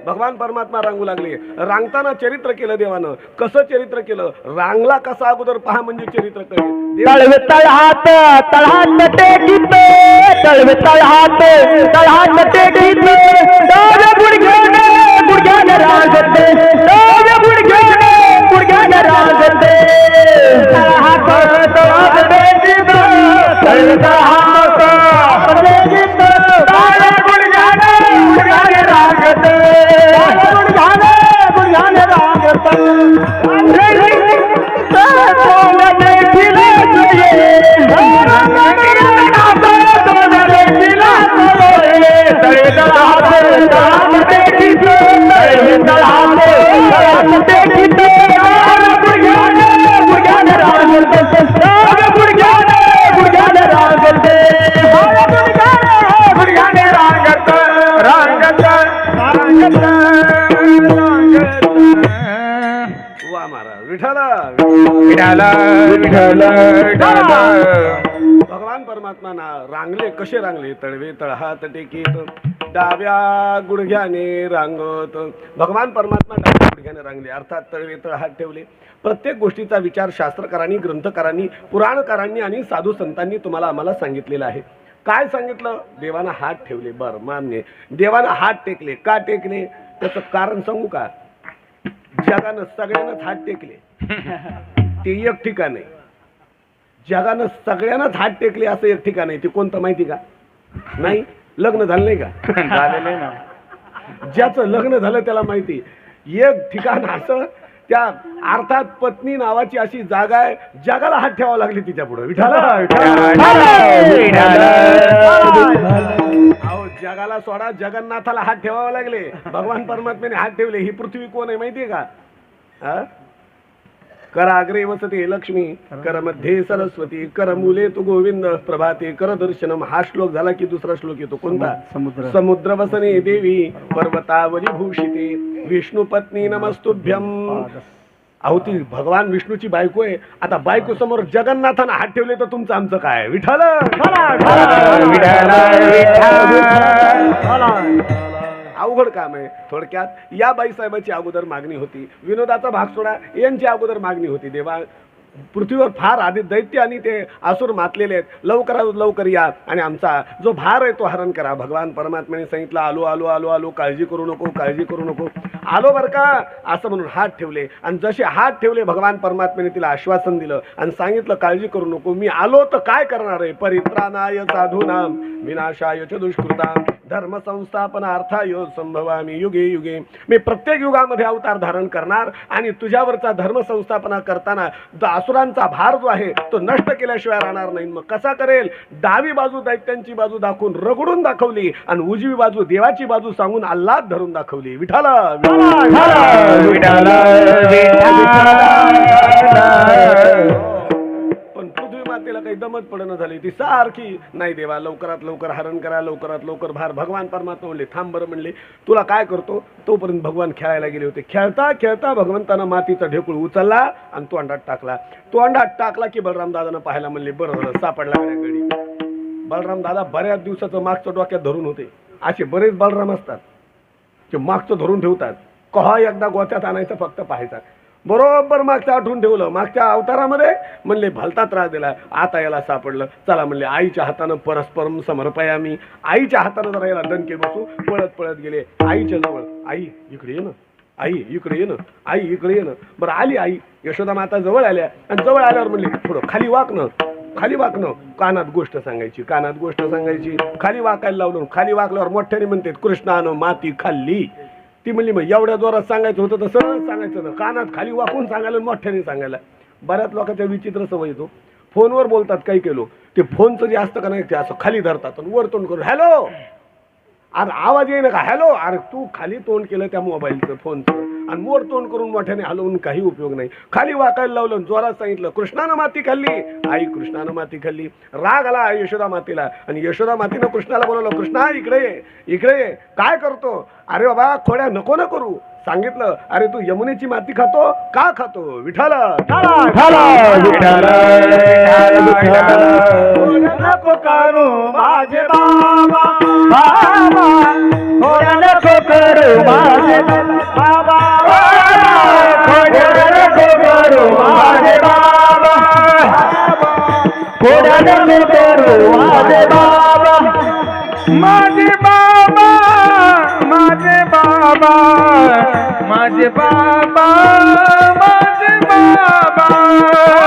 भगवान परमात्मा रांगू लागले. रांगताना चरित्र केलं देवानं. कसं चरित्र केलं? रांगला कसा अगोदर पहा म्हणजे चरित्र कळेल. तळवे तळहात तळहात टेकीत, तळवे तळहात तळहात टेकीत, डाव्या गुडघ्याने गुडघ्याने रांगते, डाव्या गुडघ्याने गुडघ्याने रांगते. तळहात तळहात टेकीत, तळवे तळहात टेकीत, डाव्या गुडघ्याने गुडघ्याने रांगते, डाव्या गुडघ्याने गुडघ्याने रांगते. तळहात विठ्ठल विठ्ठल विठ्ठल. भगवान परमात्मा ना रांगले कसे रांगले तळवे तळहात टेकीत डाव्या गुडघ्याने रांगत. भगवान परमात्मा डाव्या गुडघ्याने रांगले अर्थात तळवे तळहात ठेवले. प्रत्येक गोष्टीचा विचार शास्त्रकारांनी ग्रंथकारांनी पुराणकारांनी आणि साधू संतांनी तुम्हाला आम्हाला सांगितलेला आहे. काय सांगितलं? देवानं हात ठेवले. बर मान्य. देवानं हात टेकले. का टेकले त्याचं कारण सांगू का? जगानं सगळ्यांनाच हात टेकले ते एक ठिकाण आहे. जगानं सगळ्यांनाच हात टेकले असं एक ठिकाण आहे. ते कोणतं माहिती का? नाही. लग्न झालं नाही का? झालेले ना. ज्याचं लग्न झालं त्याला माहिती. एक ठिकाण असं त्या अर्थात पत्नी नावाची अशी जागा आहे जगाला हात ठेवावा लागले तिच्या पुढे. विठाला अहो जगाला सोडा जगन्नाथाला हात ठेवावे लागले. भगवान परमात्म्याने हात ठेवले. ही पृथ्वी कोण आहे माहितीये का? कराग्रे वसते लक्ष्मी कर मध्ये सरस्वती कर मूले तू गोविंद प्रभाते कर दर्शनम. हा श्लोक झाला की दुसरा श्लोक येतो कोणता? समुद्र वसने देवी पर्वतावली भूषिते विष्णू पत्नी नमस्तुभ्यम. अहो ती भगवान विष्णूची बायको आहे. आता बायको समोर जगन्नाथानं हात ठेवले तर तुमचं आमचं काय? विठ्ठल अवघड काम आहे. थोडक्यात या बाईसाहेबाची अगोदर मागणी होती. विनोदाचा भाग सोडा, यांची अगोदर मागणी होती. देवा पृथ्वीवर फार आधी दैत्य आणि ते असुर मातलेले आहेत. लवकरात लवकर या आणि आमचा जो भार आहे तो हरण करा. भगवान परमात्म्याने सांगितलं आलो आलो आलो आलो काळजी करू नको काळजी करू नको. आलो बरं का असं म्हणून हात ठेवले. आणि जसे हात ठेवले भगवान परमात्म्याने तिला आश्वासन दिलं आणि सांगितलं काळजी करू नको. मी आलो तर काय करणार आहे? परित्राणाय साधूनाम विनाशाय च दुष्कृताम धर्म संस्थापनार्थाय संभवामी युगे युगे. मी प्रत्येक युगामध्ये अवतार धारण करणार आणि तुझ्यावरचा धर्म संस्थापना करताना असुरांचा भार जो आहे तो नष्ट केल्याशिवाय राहणार नाही. मग कसा करेल? डावी बाजू दैत्यांची बाजू दाखवून रगडून दाखवली आणि उजवी बाजू देवाची बाजू सांगून आल्हाद धरून दाखवली. विठ्ठल पण पृथ्वी मातेला काही दमत पडणं झाली. ती सारखी नाही देवा लवकरात लवकर हरण करा लवकरात लवकर भार. भगवान परमात्मा म्हणले थांब बरं म्हणले तुला काय करतो. तोपर्यंत भगवान खेळायला गेले होते. खेळता खेळता भगवंतानं मातीचा ढेकूळ उचलला आणि तोंडात टाकला. तोंडात टाकला की बलराम दादानं पाहायला म्हणले बरं झालं सापडला गडी. बलराम दादा बऱ्याच दिवसाचं मागचं डोक्यात धरून होते. असे बरेच बलराम असतात ते मागचं धरून ठेवतात. कहा एकदा गोत्यात आणायचं फक्त पाहायचा. बरोबर मागचं आठवून ठेवलं. मागच्या अवतारामध्ये म्हणले भलता त्रास दिला. आता याला सापडलं. चला म्हणले आईच्या हातानं परस्परम समर्पयामी. आईच्या हातानं जरा याला दणके बसू. पळत पळत गेले आईच्या जवळ. आई इकडे ये ना. आई इकडे ये ना. आई इकडे ये ना. बरं आली आई. यशोदा माता जवळ आल्या आणि जवळ आल्यावर म्हणले थोडं खाली वाकणं खाली वाकणं. कानात गोष्ट सांगायची कानात गोष्ट सांगायची. खाली वाकायला लावलं. खाली वाकल्यावर मोठ्याने म्हणते कृष्णानं माती खाल्ली. ती म्हणली मग एवढ्या जोरात सांगायचं होतं तर सरळ सांगायचं ना. कानात खाली वाकून सांगायला मोठ्याने सांगायला. बऱ्याच लोकांच्या विचित्र सवय येतो. फोनवर बोलतात काही केलो ते फोनचं जे असतं का नाही ते असं खाली धरतात आणि वर तोंड करून हॅलो. अरे आवाज येईना का? हॅलो. अरे तू खाली तोंड केलं त्या मोबाईलचं फोनचं आणि मोर तोंड करून मोठ्याने हलवून काही उपयोग नाही. खाली वाकायला लावलं जोरात सांगितलं कृष्णानं माती खाल्ली. आई कृष्णानं माती खाल्ली. राग आला यशोदा मातेला आणि यशोदा मातीनं कृष्णाला बोलवलं कृष्णा इकडे ये इकडे ये. काय करतो? अरे बाबा खोड्या नको न करू. सांगितलं अरे तू यमुनेची माती खातो का खातो? विठ्ठल नको करू माझे बाबा खोड्या नको करू माझे बाबा खोड्या नको करू माझे बाबा खोड्या नको करू माझे बाबा माझे बाबा माझे बाबा माझे बाबा माझे बाबा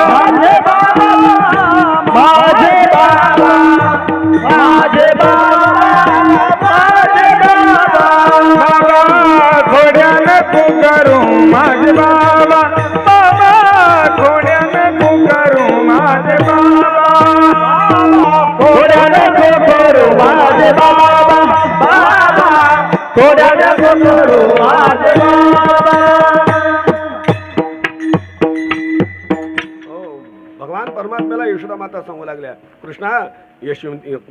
माझे बाबा माझे बाबा माझे बाबा माझे बाबा खोड्या नको करू माझे बाबा बाबा खोड्या नको करू माझे बाबा खोड्या नको करू माझे बाबा बाबा खोड्या नको करू माझे बाबा. भगवान परमात्म्याला यशोदा माता सांगू लागल्या, कृष्णा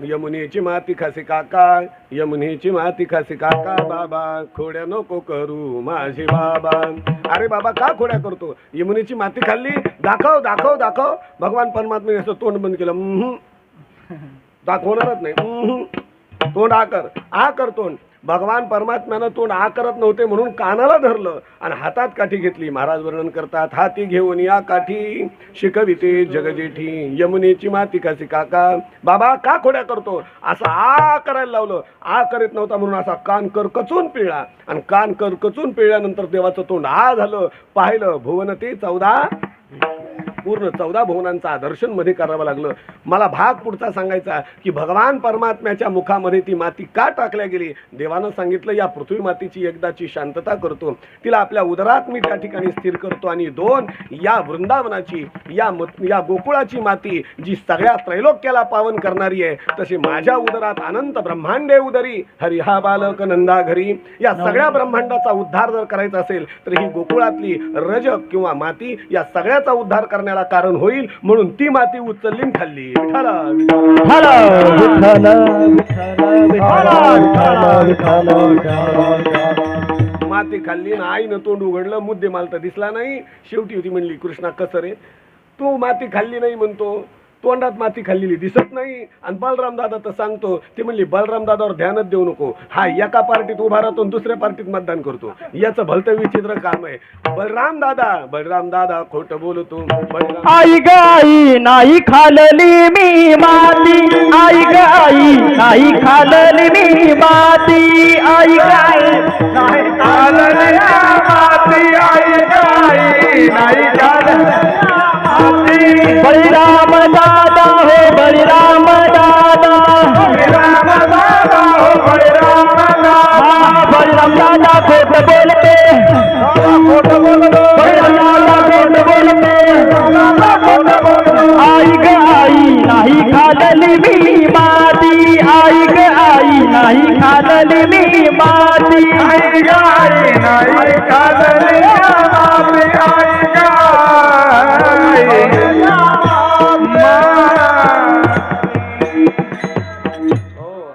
यमुनेची माती खासी काका, यमुनेची माती खासी काका, बाबा खोड्या नको करू माझे बाबा. अरे बाबा का खोड्या करतो, यमुनेची माती खाल्ली, दाखव दाखव दाखव. भगवान परमात्म्याने असं तोंड बंद केलं, दाखवणारच नाही. तोंड आ कर तोंड. भगवान परमात्म्यानं तोंड आ करत नव्हते म्हणून कानाला धरलं आणि हातात काठी घेतली. महाराज वर्णन करतात, हाती घेऊन या काठी शिकविते जगजेठी, यमुनेची माती कासी काका. बाबा का खोड्या करतो, असं आ करायला लावलं. आ करीत नव्हता म्हणून असा कान करकचून पिळला आणि कान करकचून पिळल्यानंतर देवाचं तोंड आ झालं. पाहिलं भुवन ते 14 पूर्ण 14 भुवनांचा दर्शन मध्ये करावं लागलं. मला भाग पुढचा सांगायचा की भगवान परमात्म्याच्या मुखामध्ये ती माती का टाकल्या गेली. देवानं सांगितलं, या पृथ्वी मातीची एकदाची शांतता करतो, तिला आपल्या उदरात मी त्या ठिकाणी स्थिर करतो. आणि 2 या वृंदावनाची या गोकुळाची माती जी सगळ्या त्रैलोक्याला पावन करणारी आहे, तशी माझ्या उदरात अनंत ब्रह्मांडे उदरी हरी हा बालक नंदा घरी. या सगळ्या ब्रह्मांडाचा उद्धार जर करायचा असेल तर ही गोकुळातली रज किंवा माती या सगळ्याचा उद्धार करण्याला कारण होईल. म्हणून ती माती उचलली खाल्ली. माती खाल्ली ना आईनं तोंड उघडलं, मुद्दे माल तर दिसला नाही. शेवटी होती म्हणली, कृष्णा कसं रे तू माती खाल्ली नाही म्हणतो, तोंडात माती खाल्लेली दिसत नाही. आणि बलराम दादा तर सांगतो, ते म्हणली बलराम दादावर ध्यानच देऊ नको, हा एका पार्टीत उभा राहतो दुसऱ्या पार्टीत मतदान करतो, याचं भलतं विचित्र काम आहे. बलराम दादा खोटं बोलतो. आई गाई नाही खाल्ली मी माती, आई गाई नाही खाल्ली मी माती, आई गाई नाही खाल्ली माती, आई गाई नाही खाल्ली. बळीराम दादा हो बळीराम दादा, बळीराम दादा हो बळीराम दादा, बळीराम दादा खोट बोलते, बळीराम दादा खोट बोलते. आई ग आई नाही खाल्ली मी माती, आई ग आई नाही खाल्ली मी माती, आई ग आई नाही खाल्ली माती, आई ग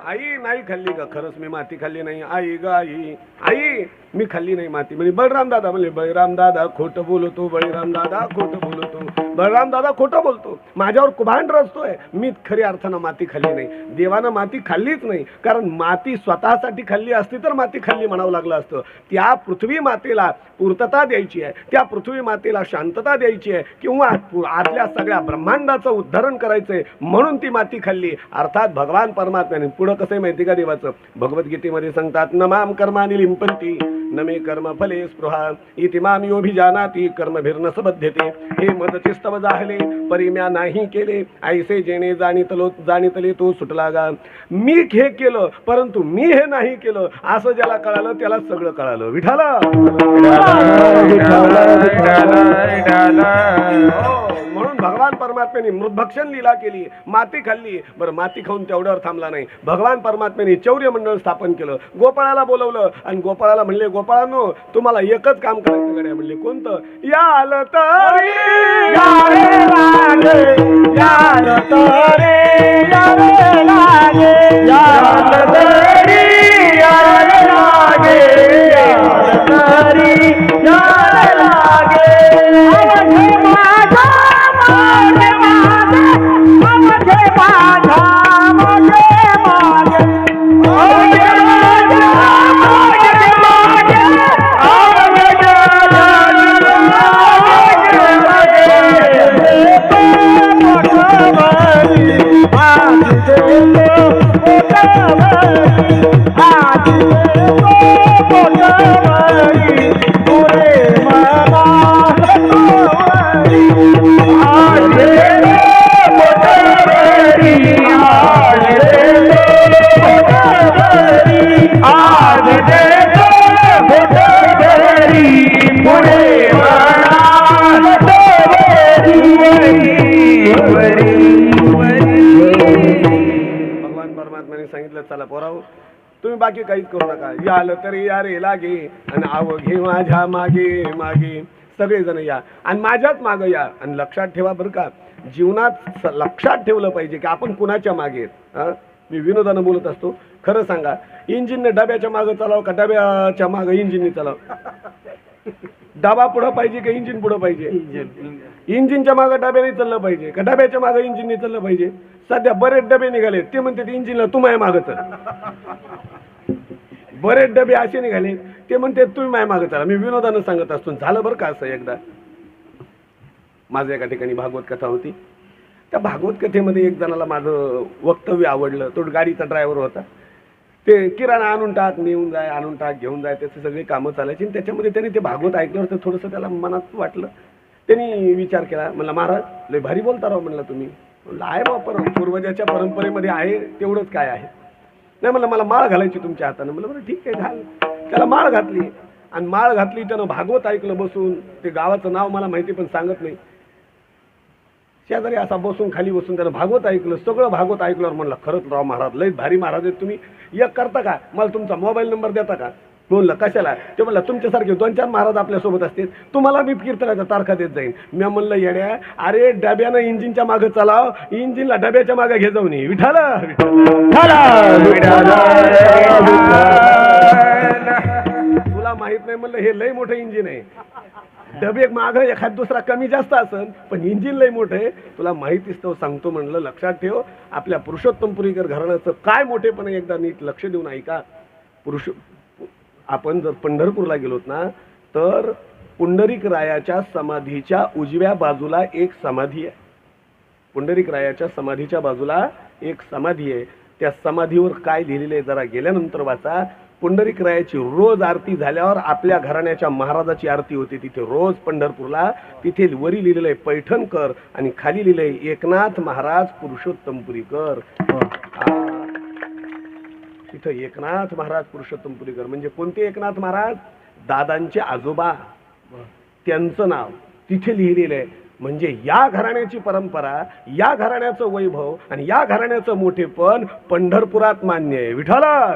आई नाही खाल्ली का, खरंच मी माती खाल्ली नाही. आई ग आई मी खाल्ली नाही माती. म्हणजे बळराम दादा म्हणले, बळराम दादा खोटं बोलतो, बळीराम दादा खोटं बोलतो, बळराम दादा खोटं बोलतो, माझ्यावर कुभांड रचतोय, मी खरी अर्थानं माती खाल्ली नाही. देवानं माती खाल्लीच नाही, कारण माती स्वतःसाठी खाल्ली असती तर माती खाल्ली म्हणावं लागलं असतं. त्या पृथ्वी मातेला पूर्तता द्यायची आहे, त्या पृथ्वी मातेला शांतता द्यायची आहे, किंवा आतल्या सगळ्या ब्रह्मांडाचं उद्धारण करायचंय म्हणून ती माती खाल्ली. अर्थात भगवान परमात्म्याने पुढं कसं आहे माहिती का, देवाचं भगवद्गीतेमध्ये सांगतात, न माम कर्माणि लिंपन्ति न मे कर्म फले स्पृहा इति माम योभिजानाति कर्मभिर्न सबध्यते. हे मदचिस्तव जाहले परिम्या नाही केले, ऐसे जेणे जाणितले तो सुटला गा. मी हे केलं परंतु मी हे नाही केलं, असं ज्याला कळालं त्याला सगळं कळालं. विठाला म्हणून भगवान परमात्म्याने मृतभक्षण लीला केली, माती खाल्ली. बरं माती खाऊन तेवढ्यावर थांबला नाही, भगवान परमात्म्याने चौर्य मंडळ स्थापन केलं. गोपाळाला बोलवलं आणि गोपाळाला म्हणले, गोपाळांनो तुम्हाला एकच काम करायचं गड्या. म्हणले कोणतं, याल तरी यारे लागे, याल तरी यारे लागे, याल तरी यारे लागे, याल तरी यारे लागे. चला पोराव तुम्ही बाकी काहीच करू नका, याल तरी यारे लागे आणि आव घे माझ्या मागे मागे. सगळेजण या आणि माझ्याच मागं या. आणि लक्षात ठेवा बरं का, जीवनात लक्षात ठेवलं पाहिजे की आपण कुणाच्या मागे आहेत. हां, मी विनोदानं बोलत असतो. खरं सांगा, इंजिनने डब्याच्या मागं चालावं का डब्याच्या मागं इंजिनने चालावं? डबा पुढं पाहिजे का इंजिन पुढं पाहिजे? इंजिनच्या मागं डब्याने चाललं पाहिजे का डब्याच्या मागं इंजिनने चाललं पाहिजे? सध्या बरेच डबे निघाले, ते म्हणते इंजिनला तू माझ्या मागं चल. बरेच डबे असे निघाले, ते म्हणते तुम्ही माझ्या मागं चला. मी विनोदानं सांगत असतो. झालं बरं का असं एकदा. माझं एका ठिकाणी भागवत कथा होती. त्या भागवत कथेमध्ये एक जणाला माझं वक्तव्य आवडलं. तो गाडीचा ड्रायव्हर होता. ते किराणा आणून टाक, नेऊन जाय, आणून टाक, घेऊन जाय, त्याचे सगळे कामं चालायची. आणि त्याच्यामध्ये त्याने ते भागवत ऐकल्यावर तर थोडंसं त्याला मनात वाटलं. त्यांनी विचार केला, म्हणलं महाराज लय भारी बोलता राव म्हणलं तुम्ही. म्हणलं आहे बा, पूर्वजाच्या परंपरेमध्ये आहे तेवढंच काय आहे. नाही म्हणलं मला माळ घालायची तुमच्या हातानं. म्हणलं बरं ठीक आहे घाल. त्याला माळ घातली आणि माळ घातली, त्यानं भागवत ऐकलं बसून. ते गावाचं नाव मला माहिती पण सांगत नाही. शेजारी असा बसून खाली बसून त्यानं भागवत ऐकलं. सगळं भागवत ऐकल्यावर म्हणलं खरंच राव महाराज लय भारी महाराज आहेत तुम्ही. एक करता का, मला तुमचा मोबाईल नंबर देता का? म्हणलं कशाला? ते म्हणलं तुमच्यासारखे 2-4 महाराज आपल्यासोबत असतील, तुम्हाला मी कीर्तनाच्या तारखा देत जाईन. मी म्हणलं येड्या, अरे डब्यानं इंजिनच्या मागं चालाव, इंजिनला डब्याच्या मागं घे जाऊन विठाल. तुला माहित नाही म्हणलं, हे लय मोठं इंजिन आहे. डबे मागं एखाद दुसरा कमी जास्त असेल, पण इंजिन लय मोठं आहे. तुला माहितीच तो सांगतो म्हणलं. लक्षात ठेव, आपल्या पुरुषोत्तम पुरीकर घराण्याचं काय मोठेपण एकदा नीट लक्ष देऊन ऐका. आपण जर पंढरपूरला गेलोत ना, तर पुंडरीक रायाच्या समाधीच्या उजव्या बाजूला एक समाधी आहे. पुंडरीक रायाच्या समाधीच्या बाजूला एक समाधी आहे. त्या समाधीवर काय लिहिलेलं आहे जरा गेल्यानंतर वाचा. पुंडरीक रायाची रोज आरती झाल्यावर आपल्या घराण्याच्या महाराजाची आरती होती तिथे रोज पंढरपूरला. तिथे वरी लिहिलेलं आहे पैठणकर आणि खाली लिहिलंय एकनाथ महाराज पुरुषोत्तमपुरीकर. तिथं एकनाथ महाराज पुरुषोत्तमपुरीकर म्हणजे कोणते एकनाथ महाराज? दादांचे आजोबा, त्यांचं नाव तिथे लिहिलेलं आहे. म्हणजे या घराण्याची परंपरा, या घराण्याचं वैभव आणि या घराण्याचं मोठेपण पंढरपुरात मान्य आहे. विठाला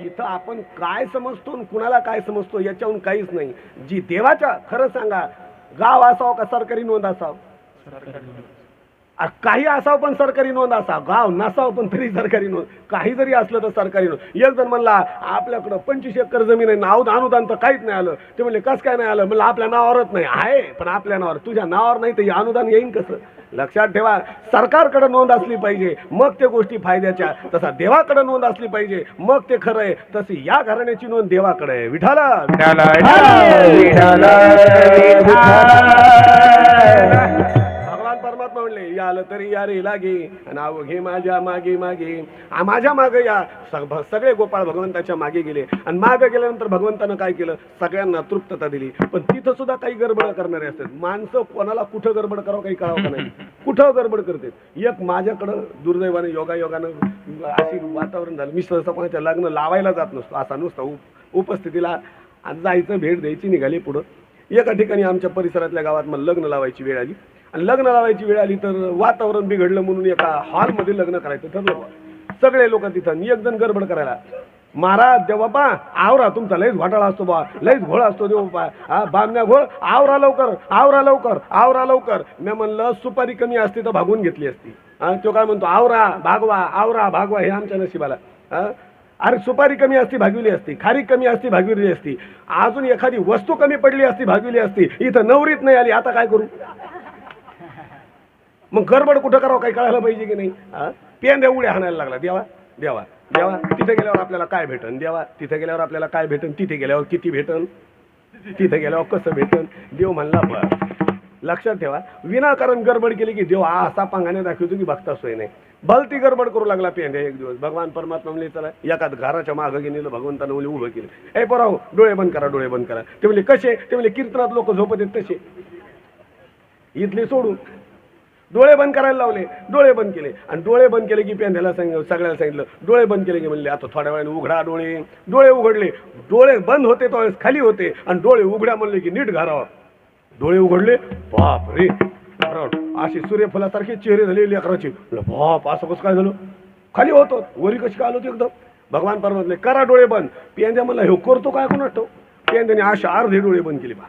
इथं आपण काय समजतो आणि कुणाला काय समजतो याच्याहून काहीच नाही. जी देवाच्या, खरं सांगा, गाव असावं का सरकारी नोंद असावं? काही असावं पण सरकारी नोंद असा. गाव नसावं पण तरी सरकारी नोंद. काही जरी असलं तर सरकारी नोंद. एक जण म्हणला आपल्याकडं 25 एकर जमीन आहे, नाव अनुदान तर काहीच नाही आलं. ते म्हणले कस काय नाही आलं? म्हणलं आपल्या नावावरच नाही आहे, पण आपल्या नावावर. तुझ्या नावावर नाही तर अनुदान येईन कसं? लक्षात ठेवा, सरकारकडे नोंद असली पाहिजे मग ते गोष्टी फायद्याच्या. तसा देवाकडे नोंद असली पाहिजे मग ते खरं आहे. तशी या घराण्याची नोंद देवाकडे आहे. विठाला भगवान परमात्मा म्हणले यालं तरी या रे लागे, नाव घे माझ्या मागे मागे. माझ्या मागे या. सगळे गोपाळ भगवंताच्या मागे गेले आणि मागे गेल्यानंतर भगवंतानं काय केलं? सगळ्यांना तृप्तता दिली. पण तिथं सुद्धा काही गडबड करणारे असतात. माणसं कोणाला कुठं गडबड करावं काही कळावं का नाही, कुठं गडबड करते. एक माझ्याकडं दुर्दैवाने योगायोगानं अशी वातावरण झालं, मी सहसा कोणाच्या लग्न लावायला जात नसतो. असा नुसता उपस्थितीला जायचं, भेट द्यायची, निघाली पुढं. एका ठिकाणी आमच्या परिसरातल्या गावात मला लग्न लावायची वेळ आली आणि लग्न लावायची वेळ आली तर वातावरण बिघडलं म्हणून एका हॉलमध्ये लग्न करायचं ठरलं. सगळे लोक तिथं. एक जण गडबड करायला, महाराज देव बापा आवरा, तुमचा लईच घोटाळा असतो बा, लईच घोळ असतो देव बापा. हा बामण्या घोळ, आवरा लवकर, आवरा लवकर, आवरा लवकर. मी म्हणलं सुपारी कमी असती तर भागवून घेतली असती. हा, तो काय म्हणतो आवरा भागवा, आवरा भागवा. हे आमच्या नशिबाला. हा, अरे सुपारी कमी असती भागविली असती, खारी कमी असती भागविली असती, अजून एखादी वस्तू कमी पडली असती भागविली असती. इथं नवरीत नाही आली, आता काय करू? मग गडबड कुठं करावं काही कळायला पाहिजे की नाही. पेंद्या उड्या हाणायला लागला. देवा देवा देवा, तिथे गेल्यावर आपल्याला काय भेटन? देवा तिथे गेल्यावर आपल्याला काय भेटन? तिथे गेल्यावर किती भेटन? तिथे गेल्यावर कसं भेटन? देव म्हणला बरं. लक्षात ठेवा, विनाकारण गडबड केली की देव असा पांगाने दाखवतो की बघता सोय नाही. भलती गडबड करू लागला पेंद्या एक दिवस. भगवान परमात्मा म्हणले चला एखाद घराच्या मागं गेलेलं भगवंतानं म्हणले उभं केलं. ए पोराव डोळे बंद करा, डोळे बंद करा. ते म्हणले कसे? ते म्हणले कीर्तनात लोक झोपत आहेत तसे. इथले सोडून डोळे बंद करायला लावले. डोळे बंद केले आणि डोळे बंद केले की पेंद्याला सगळ्याला सांगितलं डोळे बंद केले की म्हणले आता थोड्या वेळाने उघडा डोळे. डोळे उघडले. डोळे बंद होते तो खाली होते आणि डोळे उघड्या म्हणले की नीट घारावा. डोळे उघडले, बाप रे, अशी सूर्यफुलासारखे चेहरे झाले लेकराचे. बाप असं कसं काय झालं? खाली होतो, वरी कशी काय आलो एकदम. भगवान परमात्मा करा डोळे बंद. पेंद्या म्हणला ह्यो करतो काय कोणास ठाऊक. पेंद्याने अशा अर्धे डोळे बंद केले बा.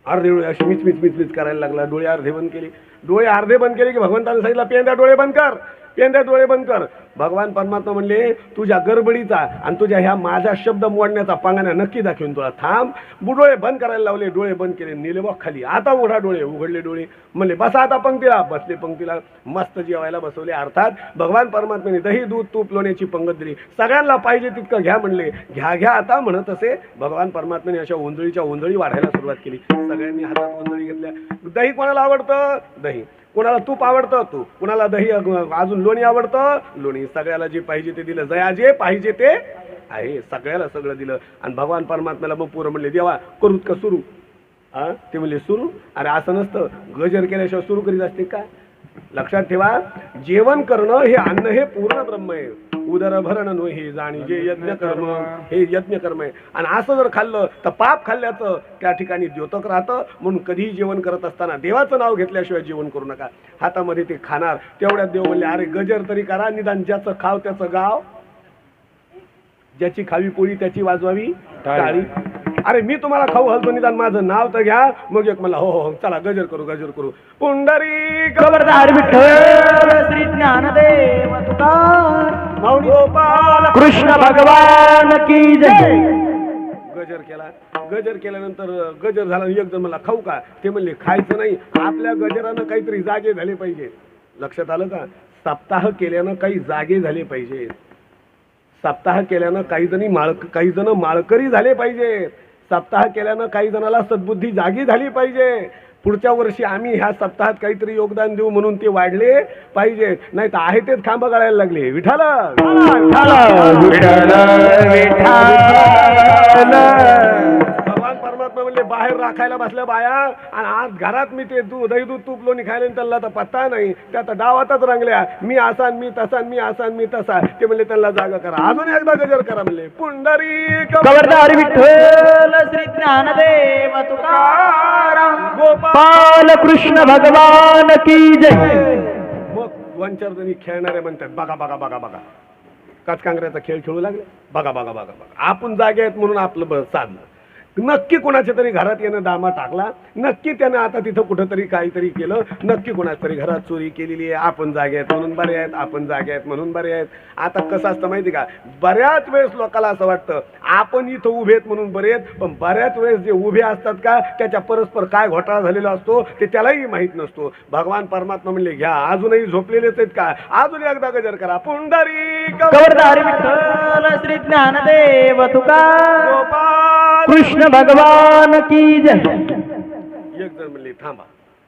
अर्धे डोळे अशी मिच मिच मिच मिच करायला लागला. डोळे अर्धे बंद केले. डोळे अर्धे बंद केले की भगवंताने सांगितलं पेंद्या डोळे बंद कर. पेंद्या डोळे बंद कर. भगवान परमात्मा म्हणले तुझ्या गडबडीचा आणि तुझ्या ह्या माझा शब्द मोडण्याचा पांगाण्या नक्की दाखवून तुला थांब. डोळे बंद करायला लावले. डोळे बंद केले. नेले बघ खाली. आता उघडा डोळे. उघडले डोळे. म्हणले बसा आता पंक्तीला. बसले पंक्तीला. मस्त जेवायला बसवले. अर्थात भगवान परमात्म्याने दही दूध तूप लोण्याची पंगत दिली. सगळ्यांना पाहिजे तितकं घ्या म्हणले. घ्या घ्या आता म्हणत असे भगवान परमात्म्याने अशा ओंजळीच्या ओंजळी वाढायला सुरुवात केली. सगळ्यांनी हातात ओंजळी घेतल्या. दही कोणाला आवडतं दही. कोणाला तूप आवडतं तूप. कोणाला दही अजून लोणी आवडतं लोणी. सगळ्याला जे पाहिजे ते दिलं. जया जे पाहिजे ते आहे. सगळ्याला सगळं दिलं. आणि भगवान परमात्म्याला मग पोरं म्हणले देवा करूत का सुरू. ते म्हणले सुरू. अरे असं नसतं. गजर केल्याशिवाय सुरू करीत असते का. लक्षात ठेवा जेवण करणं हे अन्न हे पूर्ण ब्रह्म आहे. उदर भरण हे जाणी जे यज्ञ कर्म हे यज्ञ कर्म आहे. आणि असं जर खाल्लं तर पाप खाल्ल्याचं त्या ठिकाणी द्योतक राहतं. म्हणून कधीही जेवण करत असताना देवाचं नाव घेतल्याशिवाय जेवण करू नका. हातामध्ये ते खाणार तेवढ्यात देव म्हणले अरे गजर तरी करा. निदान ज्याचं खाव त्याचं गाव. ज्याची खावी पोळी त्याची वाजवावी टाळी. अरे मी तुम्हाला खाऊ घालतो निदान माझं नाव तर घ्या. मग एक मला हो हो चला गजर करू गजर करू. पुंडरी खबरदार विठ्ठल श्री ज्ञानदेव तुकार गोपाल कृष्ण भगवान की जय. गजर केला. गजर केल्यानंतर गजर झाला. एक जण मला खाऊ का. ते म्हणले खायचं नाही. आपल्या गजरानं काहीतरी जागे झाले पाहिजे. लक्षात आलं का. सप्ताह केल्यानं काही जागे झाले पाहिजे. सप्ताह केल्यानं काही जण माळकरी झाले पाहिजे. सप्ताह केल्यानं काही जणाला सद्बुद्धी जागी झाली पाहिजे. पुढच्या वर्षी आम्ही ह्या सप्ताहात काहीतरी योगदान देऊ म्हणून ते वाढले पाहिजे. नाही तर आहे तेच खांब गळायला लागले. विठाल भगवान परमात्मा म्हणले बाहेर राखायला बसल्या बाया आणि आज घरात मी ते दही दूध तूप लोणी खायला त्यांना तर पत्ता नाही. त्या तर डावातच रंगल्या. मी असा मी तसा मी असा मी तसा. ते म्हणले त्यांना जागा करा. अजून एकदा गजर करा म्हणले. पुंडरी खबरदार विठ्ठल श्री ज्ञानदेव तुकाराम गोपाल कृष्ण भगवान की जय. मग दोन चार जणी खेळणारे म्हणतात बघा बघा बघा बघा काचकांगऱ्याचा खेळ खेळू लागले. बघा बघा बघा बघा आपण जागे आहेत म्हणून आपलं साधलं. नक्की कोणाच्या तरी घरात येणं दामा टाकला. नक्की त्यानं आता तिथं कुठंतरी काहीतरी केलं. नक्की कोणाच्या तरी घरात चोरी केलेली आहे. आपण जागे आहेत म्हणून बरे आहेत. आपण जागे आहेत म्हणून बरे आहेत. आता कसं असतं माहिती का. बऱ्याच वेळेस लोकांना असं वाटतं आपण इथं उभे आहेत म्हणून बरे आहेत. पण बऱ्याच वेळेस जे उभे असतात का त्याच्या परस्पर काय घोटाळा झालेला असतो ते त्यालाही माहीत नसतो. भगवान परमात्मा म्हणले घ्या अजूनही झोपलेलेच आहेत का. अजून एकदा गजर करा. पुंडरी खबरदार विठ्ठल श्री ज्ञानदेव तुकार गोपाल कृष्ण भगवान की जय. एक जण म्हणले थांबा.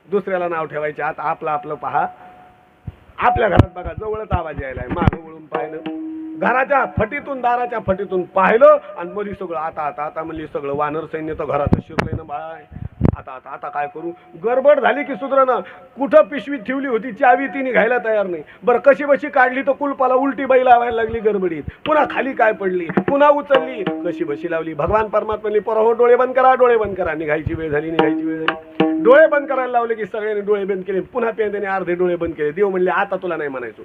दुसऱ्याला नाव ठेवायचे. आता आपलं आपलं पहा. आपल्या घरात बघा जवळच आवाज यायलाय. मागं वळून पाहिलं. घराच्या फटीतून दाराच्या फटीतून पाहिलं आणि मध्ये सगळं आता आता आता म्हणली सगळं वानर सैन्य तर घरात शिरलंय ना बाय. आता आता आता काय करू. गडबड झाली की सुधरणं. कुठं पिशवी ठेवली होती चावी ती निघायला तयार नाही. बरं कशी बशी काढली तर कुलपाला उलटी बाई लावायला लागली गडबडीत. पुन्हा खाली काय पडली. पुन्हा उचलली कशी बशी लावली. भगवान परमात्मा पोराहो डोळे बंद करा डोळे बंद करा. निघायची वेळ झाली निघायची वेळ झाली. डोळे बंद करायला लावले की सगळ्यांनी डोळे बंद केले. पुन्हा पेंद्याने अर्धे डोळे बंद केले. देव म्हणले आता तुला नाही म्हणायचो.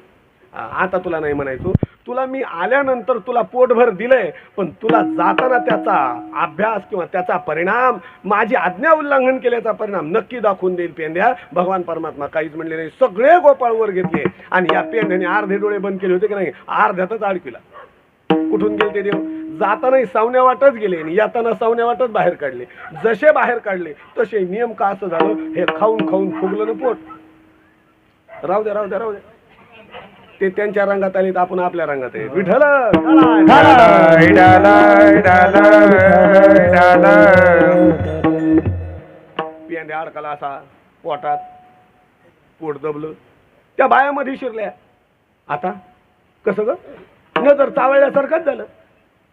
आता तुला नाही म्हणायचो. तुला मी आल्यानंतर तुला पोटभर दिलंय. पण तुला जाताना त्याचा अभ्यास किंवा त्याचा परिणाम माझी आज्ञा उल्लंघन केल्याचा परिणाम नक्की दाखवून देईल पेंद्या. भगवान परमात्मा काहीच म्हणले नाही. सगळे गोपाळवर घेतले आणि या पेंद्याने अर्धे डोळे बंद केले होते की नाही अर्ध्यातच अडकिला. कुठून गेले ते देव. जाताना सावण्या वाटच गेले आणि येताना सावण्या वाटच बाहेर काढले. जसे बाहेर काढले तसे नियम का असं झालं. हे खाऊन खाऊन फुगलं ना पोट. राहू द्या राहू द्या राहू द्या. ते त्यांच्या रंगात आले तर आपण आपल्या रंगात आहे. विठ्ठल पेंड्या अडकला असा पोटात. पोट दबलं. त्या बायामध्ये शिरल्या. आता कसं ग नजर चावळल्यासारखंच झालं.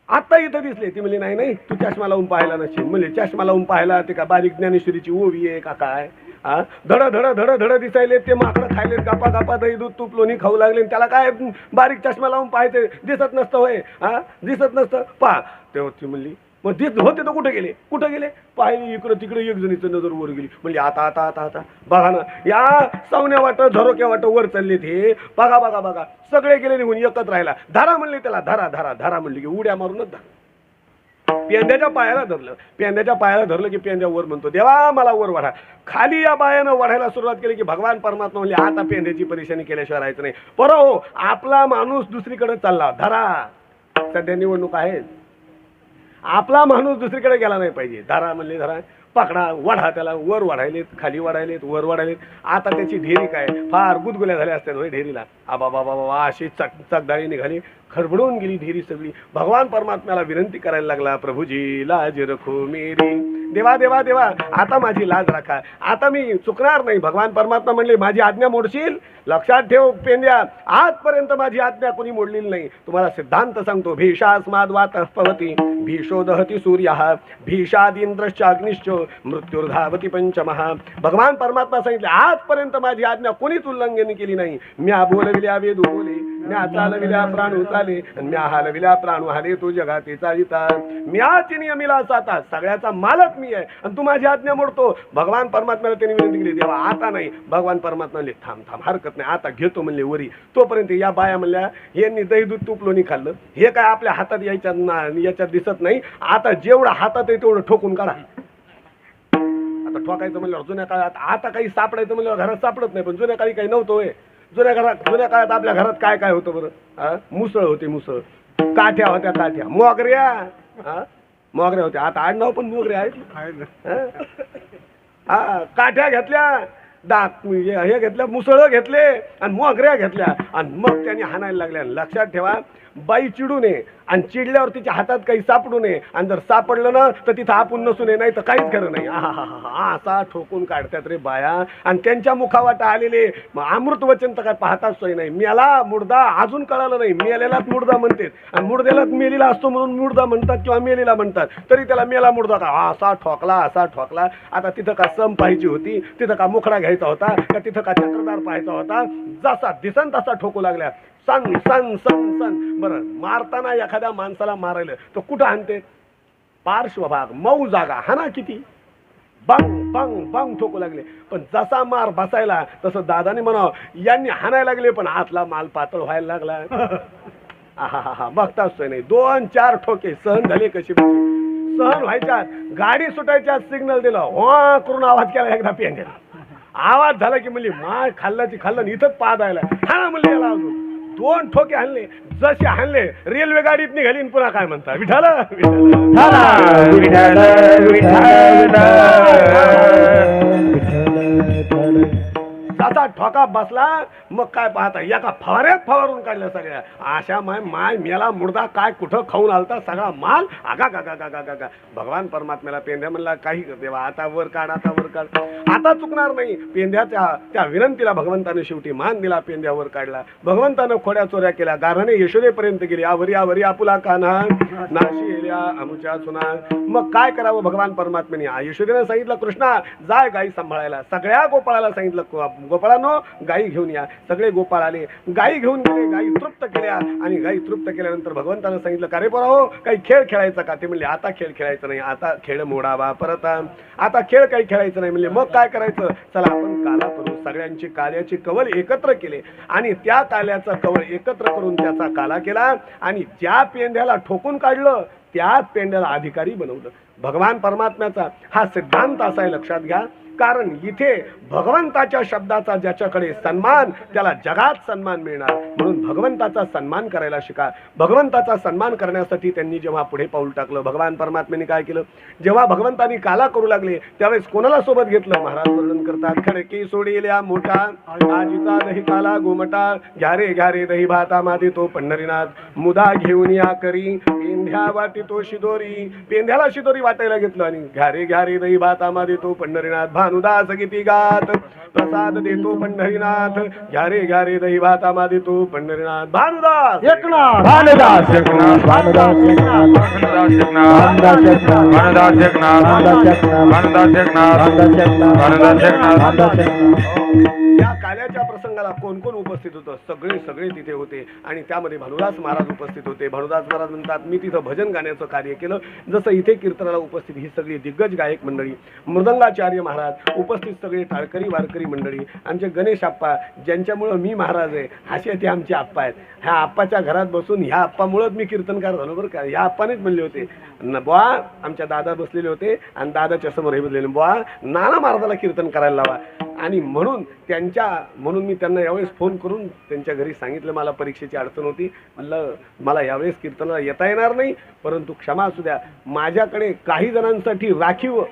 आता इथं दिसले. ती म्हणली नाही नाही तू चष्मा लावून पाहायला नसेल. म्हणजे चष्मा लावून पाहायला ते का बारीक ज्ञानेश्वरीची ओवी आहे का काय. धड धड धड धड दिसायले. ते माकडं खायले गप्पा गप्पा दही दूध तूप लोणी खाऊ लागले. त्याला काय बारीक चष्मा लावून पाहायचं दिसत नसतं होय. दिसत नसतं पहा. तेव्हा ती म्हणली मग ते होते तर कुठे गेले पाहिली इकडं तिकडे एक जणीचं नजर वर गेली म्हणजे आता बघा ना या सावण्या वाट झरोक्या वाट वर चालले ते बघा सगळे गेले निघून एकच राहिला धरा म्हणले त्याला धरा म्हणले की उड्या मारूनच धरा पेंद्याच्या पायाला धरलं की पेंद्या वर म्हणतो देवा मला वर वाढा खाली या बायानं वाढायला सुरुवात केली की भगवान परमात्मा म्हणले आता पेंद्याची परेशानी केल्याशिवाय राहायचं नाही हो आपला माणूस दुसरीकडे चालला धरा सध्या निवडणूक आहेत आपला माणूस दुसरीकडे गेला नाही पाहिजे धरा म्हणले धरा पकडा वाढा त्याला वर वाढायलेत खाली वाढायलेत वर वाढायलेत आता त्याची ढेरी काय फार गुदगुल्या झाल्या असत्या होय ढेरीला बाबा अशी चकदाळी निघाली खडबडून गेली ढेरी सगळी भगवान परमात्म्याला विनंती करायला लागला प्रभूजी लाज रखो मेरी देवा आता माझी लाज राखा आता मी चुकणार नाही भगवान परमात्मा म्हणले माझी आज्ञा मोडशील लक्षात ठेव पेंद्या आजपर्यंत माझी आज्ञा कोणी मोडलेली नाही तुम्हाला सिद्धांत सांगतो भीषास्माद वातः पवति भीषो दहति सूर्यः भीषादींद्रश्च अग्निश्च मृत्युर्धावति पंचमः भगवान परमात्मा सांगितले आजपर्यंत माझी आज्ञा कोणीच उल्लंघन केली नाही म्या बोलविल्या वेद बोले म्या चालविल्या प्राणू चाले आणि म्या हालविल्या प्राणू हाले तो जगाते चालिता म्याची नियमिला साता सगळ्याचा मालक मी आहे आणि तू माझी आज्ञा मोडतो भगवान परमात्म्याला त्यांनी विनंती केली देवा आता नाही भगवान परमात्मा म्हणले थांब हरकत नाही आता घेतो म्हणले वरी तोपर्यंत या बाया म्हणल्या यांनी दही दूध तूप लोणी खाल्लं हे काय आपल्या हातात याच्यात दिसत नाही आता जेवढं हातात आहे तेवढं ठोकून काढा आता ठोकायचं म्हणल्यावर जुन्या काळात आता काही सापडायचं म्हणल्यावर घरात सापडत नाही पण जुन्या काळी काही नव्हतं होय जुन्या काळात आपल्या घरात काय होतं बरं मुसळ होती मुसळ काठ्या होत्या मोगऱ्या होत्या आता आडनाव पण मोगरे आहेत काठ्या घेतल्या दात हे घेतल्या मुसळ घेतले आणि मोगऱ्या घेतल्या आणि मग त्यांनी हाणायला लागल्या लक्षात ठेवा बाई चिडू नये आणि चिडल्यावर तिच्या हातात काही सापडू नये आणि जर सापडलं ना तर तिथं आपण नसू नये नाही तर काहीच खरं नाही असा ठोकून काढतात रे बाया आणि त्यांच्या मुखावाटा आलेले अमृत वचन तर काय पाहताच सोय नाही मेला मुर्दा अजून कळालं नाही मेलेलाच मुर्दा म्हणते आणि मुर्द्यालाच मेलीला असतो म्हणून मुर्दा म्हणतात किंवा मेलीला म्हणतात तरी त्याला मेला मुर्दा का असा ठोकला आता तिथं का सम पाहिजे होती तिथं का मुखडा घ्यायचा होता का तिथं का चक्रधार पाहायचा होता जसा दिसन तसा ठोकू लागल्या सन बरं मारताना एखाद्या माणसाला मारायला तर कुठं हाणते पार्श्वभाग मऊ जागा हाना किती बंग ठोकू लागले पण जसा मार बसायला तसं दादाने म्हणावं यांनी हाणायला लागले पण हातला माल पातळ व्हायला लागला बघताच नाही 2-4 ठोके सहन झाले कशी सहन व्हायच्या गाडी सुटायच्या सिग्नल दिलं हो करून आवाज केला एकदा पेंड्याला आवाज झाला की म्हणली माय खाल्लं इथंच पाह द्यायला हा म्हणले याला अजून 2 ठोके हाणले जसे हाणले रेल्वे गाडीत निघाली पुन्हा काय म्हणता विठाल जसा ठोका बसला मग काय पाहता एका फवाऱ्यात फवारून काढल्या सगळ्या अशा माय मेला मुर्दा काय कुठं खाऊन आलता सगळा माल आगा भगवान परमात्म्याला पेंद्या म्हणला काही देवा आता वर काढ आता चुकणार नाही पेंद्याच्या त्या विनंतीला भगवंताने शेवटी मान दिला पेंद्यावर काढला भगवंतानं खोड्या चोऱ्या केल्या गाराने यशोदेपर्यंत गेली आवरी आपुला कान्हा नाशी येल्या अमुच्या सुना मग काय करावं भगवान परमात्म्याने यशोदेने सांगितलं कृष्णा जाय गाई सांभाळायला सगळ्या गोपाळाला सांगितलं गोपाळांनो गाई घेऊन या सगळे गोपाळ आले गाई घेऊन गेले गाई तृप्त केल्या आणि गाई तृप्त केल्यानंतर भगवंतानं सांगितलं का रे पोराहो काही खेळ खेळायचा का ते म्हणले आता खेळ खेळायचा नाही आता खेळ मोडावा परत आता खेळ काही खेळायचं नाही म्हणले मग काय करायचं चला आपण काला करू सगळ्यांची काल्याची कवल एकत्र केले आणि त्या काल्याचं कवल एकत्र करून त्याचा काला केला आणि ज्या पेंड्याला ठोकून काढलं त्याच पेंड्याला अधिकारी बनवलं भगवान परमात्म्याचा हा सिद्धांत असा आहे लक्षात घ्या कारण इथे भगवंताच्या शब्दाचा ज्याच्याकडे सन्मान त्याला जगात सन्मान मिळणार म्हणून भगवंताचा सन्मान करायला शिका भगवंताचा सन्मान करण्यासाठी त्यांनी जेव्हा पुढे पाऊल टाकलं भगवान परमात्म्याने काय केलं जेव्हा भगवंतांनी काला करू लागले त्यावेळेस कोणाला सोबत घेतलं महाराज वर्णन करतात खडकी सोडिल्या मोठा आजीचा दही काला गोमटा घ्या रे दही भाता मादी तो पंढरीनाथ मुदा घेऊन या करी पेंध्या वाटी तो शिदोरी पेंध्याला शिदोरी वाटायला घेतलं आणि घ्या रे दही भाता मादी तो पंढरीनाथ भानुदास गीती गात प्रसाद देतो पंढरीनाथ घ्या रे दही भाता मादी तो पंढरीनाथ भानुदास या काल्याच्या प्रसंगाला कोण कोण उपस्थित होतं, सगळे सगळे तिथे होते. आणि त्यामध्ये भानुदास महाराज उपस्थित होते. भानुदास महाराज म्हणतात, मी तिथं भजन गाण्याचं कार्य केलं. जसं इथे कीर्तनाला उपस्थित ही सगळी दिग्गज गायक मंडळी, मृदंगाचार्य महाराज, उपस्थित सगळे टाळकरी वारकरी मंडळी, आमचे गणेश आप्पा, ज्यांच्यामुळं मी महाराज आहे, असे ते आमचे आप्पा आहेत. ह्या आप्पाच्या घरात बसून ह्या आप्पामुळंच मी कीर्तनकार झालो बरं का. ह्या आप्पानेच म्हणले होते, बुवा आमच्या दादा बसलेले होते आणि दादाच्या समोर हे बसलेले, बुवा नाना महाराजाला कीर्तन करायला लावा. आणि म्हणून मी त्यांना यावेळेस फोन करून त्यांच्या घरी सांगितलं, मला परीक्षेची अडचण होती, म्हणलं मला यावेळेस कीर्तनाला येता येणार नाही, परंतु क्षमा असू द्या, माझ्याकडे काही जणांसाठी राखीव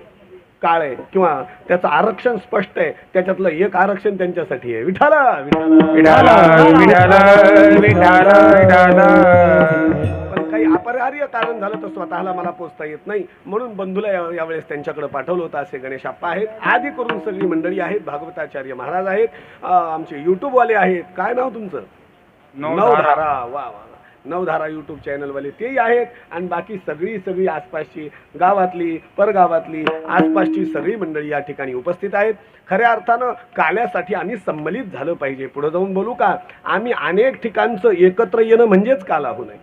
काळ आहे किंवा त्याचं आरक्षण स्पष्ट आहे, त्याच्यातलं एक आरक्षण त्यांच्यासाठी आहे. विठाला विठाला विठाला विठाला विठाला. पण काही अपरिहार्य कारण झालं तर स्वतःला मला पोचता येत नाही, म्हणून बंधूला यावेळेस त्यांच्याकडे पाठवलं होतं. असे गणेश आप्पा आहेत, आधी करून सगळी मंडळी आहेत, भागवताचार्य महाराज आहेत, आमचे यूट्यूबवाले आहेत. काय नाव तुमचं? नवधारा. वा वा, नवधारा यूट्यूब चॅनलवाले तेही आहेत. आणि बाकी सगळी आसपासची गावातली परगावातली आसपासची सगळी मंडळी या ठिकाणी उपस्थित आहेत. खऱ्या अर्थानं काल्यासाठी आम्ही संमलित झालं पाहिजे. पुढे जाऊन बोलू का, आम्ही अनेक ठिकाणचं एकत्र येणं म्हणजेच काला होऊ नये.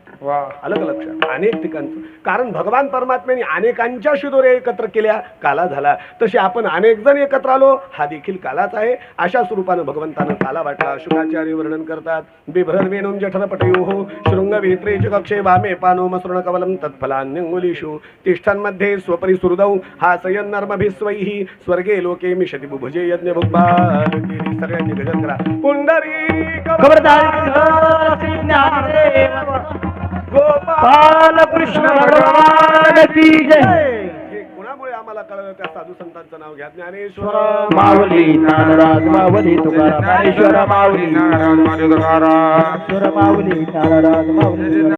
आलं का लक्षात? अनेक ठिकाणचं, कारण भगवान परमात्म्याने अनेकांच्या शिदोऱ्या एकत्र केल्या, काला झाला. तसे आपण अनेक जण एकत्र आलो, हा देखील कालाच आहे. अशा स्वरूपानं भगवंतानं काला वाटला. शुकाचार्य वर्णन करतात, बिभ्रद वेणूं जठरपटयोः शृंगवेत्रे च कक्षे वामे पानो मसृण कवलं तत्फलान्यंगुलीषु तिष्ठन्मध्ये स्वपरि सुहृदौ हासयन् नर्मभिस्वैः स्वर्गे लोके मिषति बुभुजे यज्ञ भुक्बाल. सगळ्यांनी गजर करा. पुंडरीक गोपाल कृष्ण भगवान की जय. हे कुणामुळे आम्हाला कळलं? त्या साधू संतांचं नाव घ्या. ज्ञानेश्वर माऊली ज्ञानराज माऊली तुकाराम, ज्ञानेश्वर माऊली ज्ञानराज माऊली तुकाराम, ज्ञानेश्वर माऊली ज्ञानराज माऊली.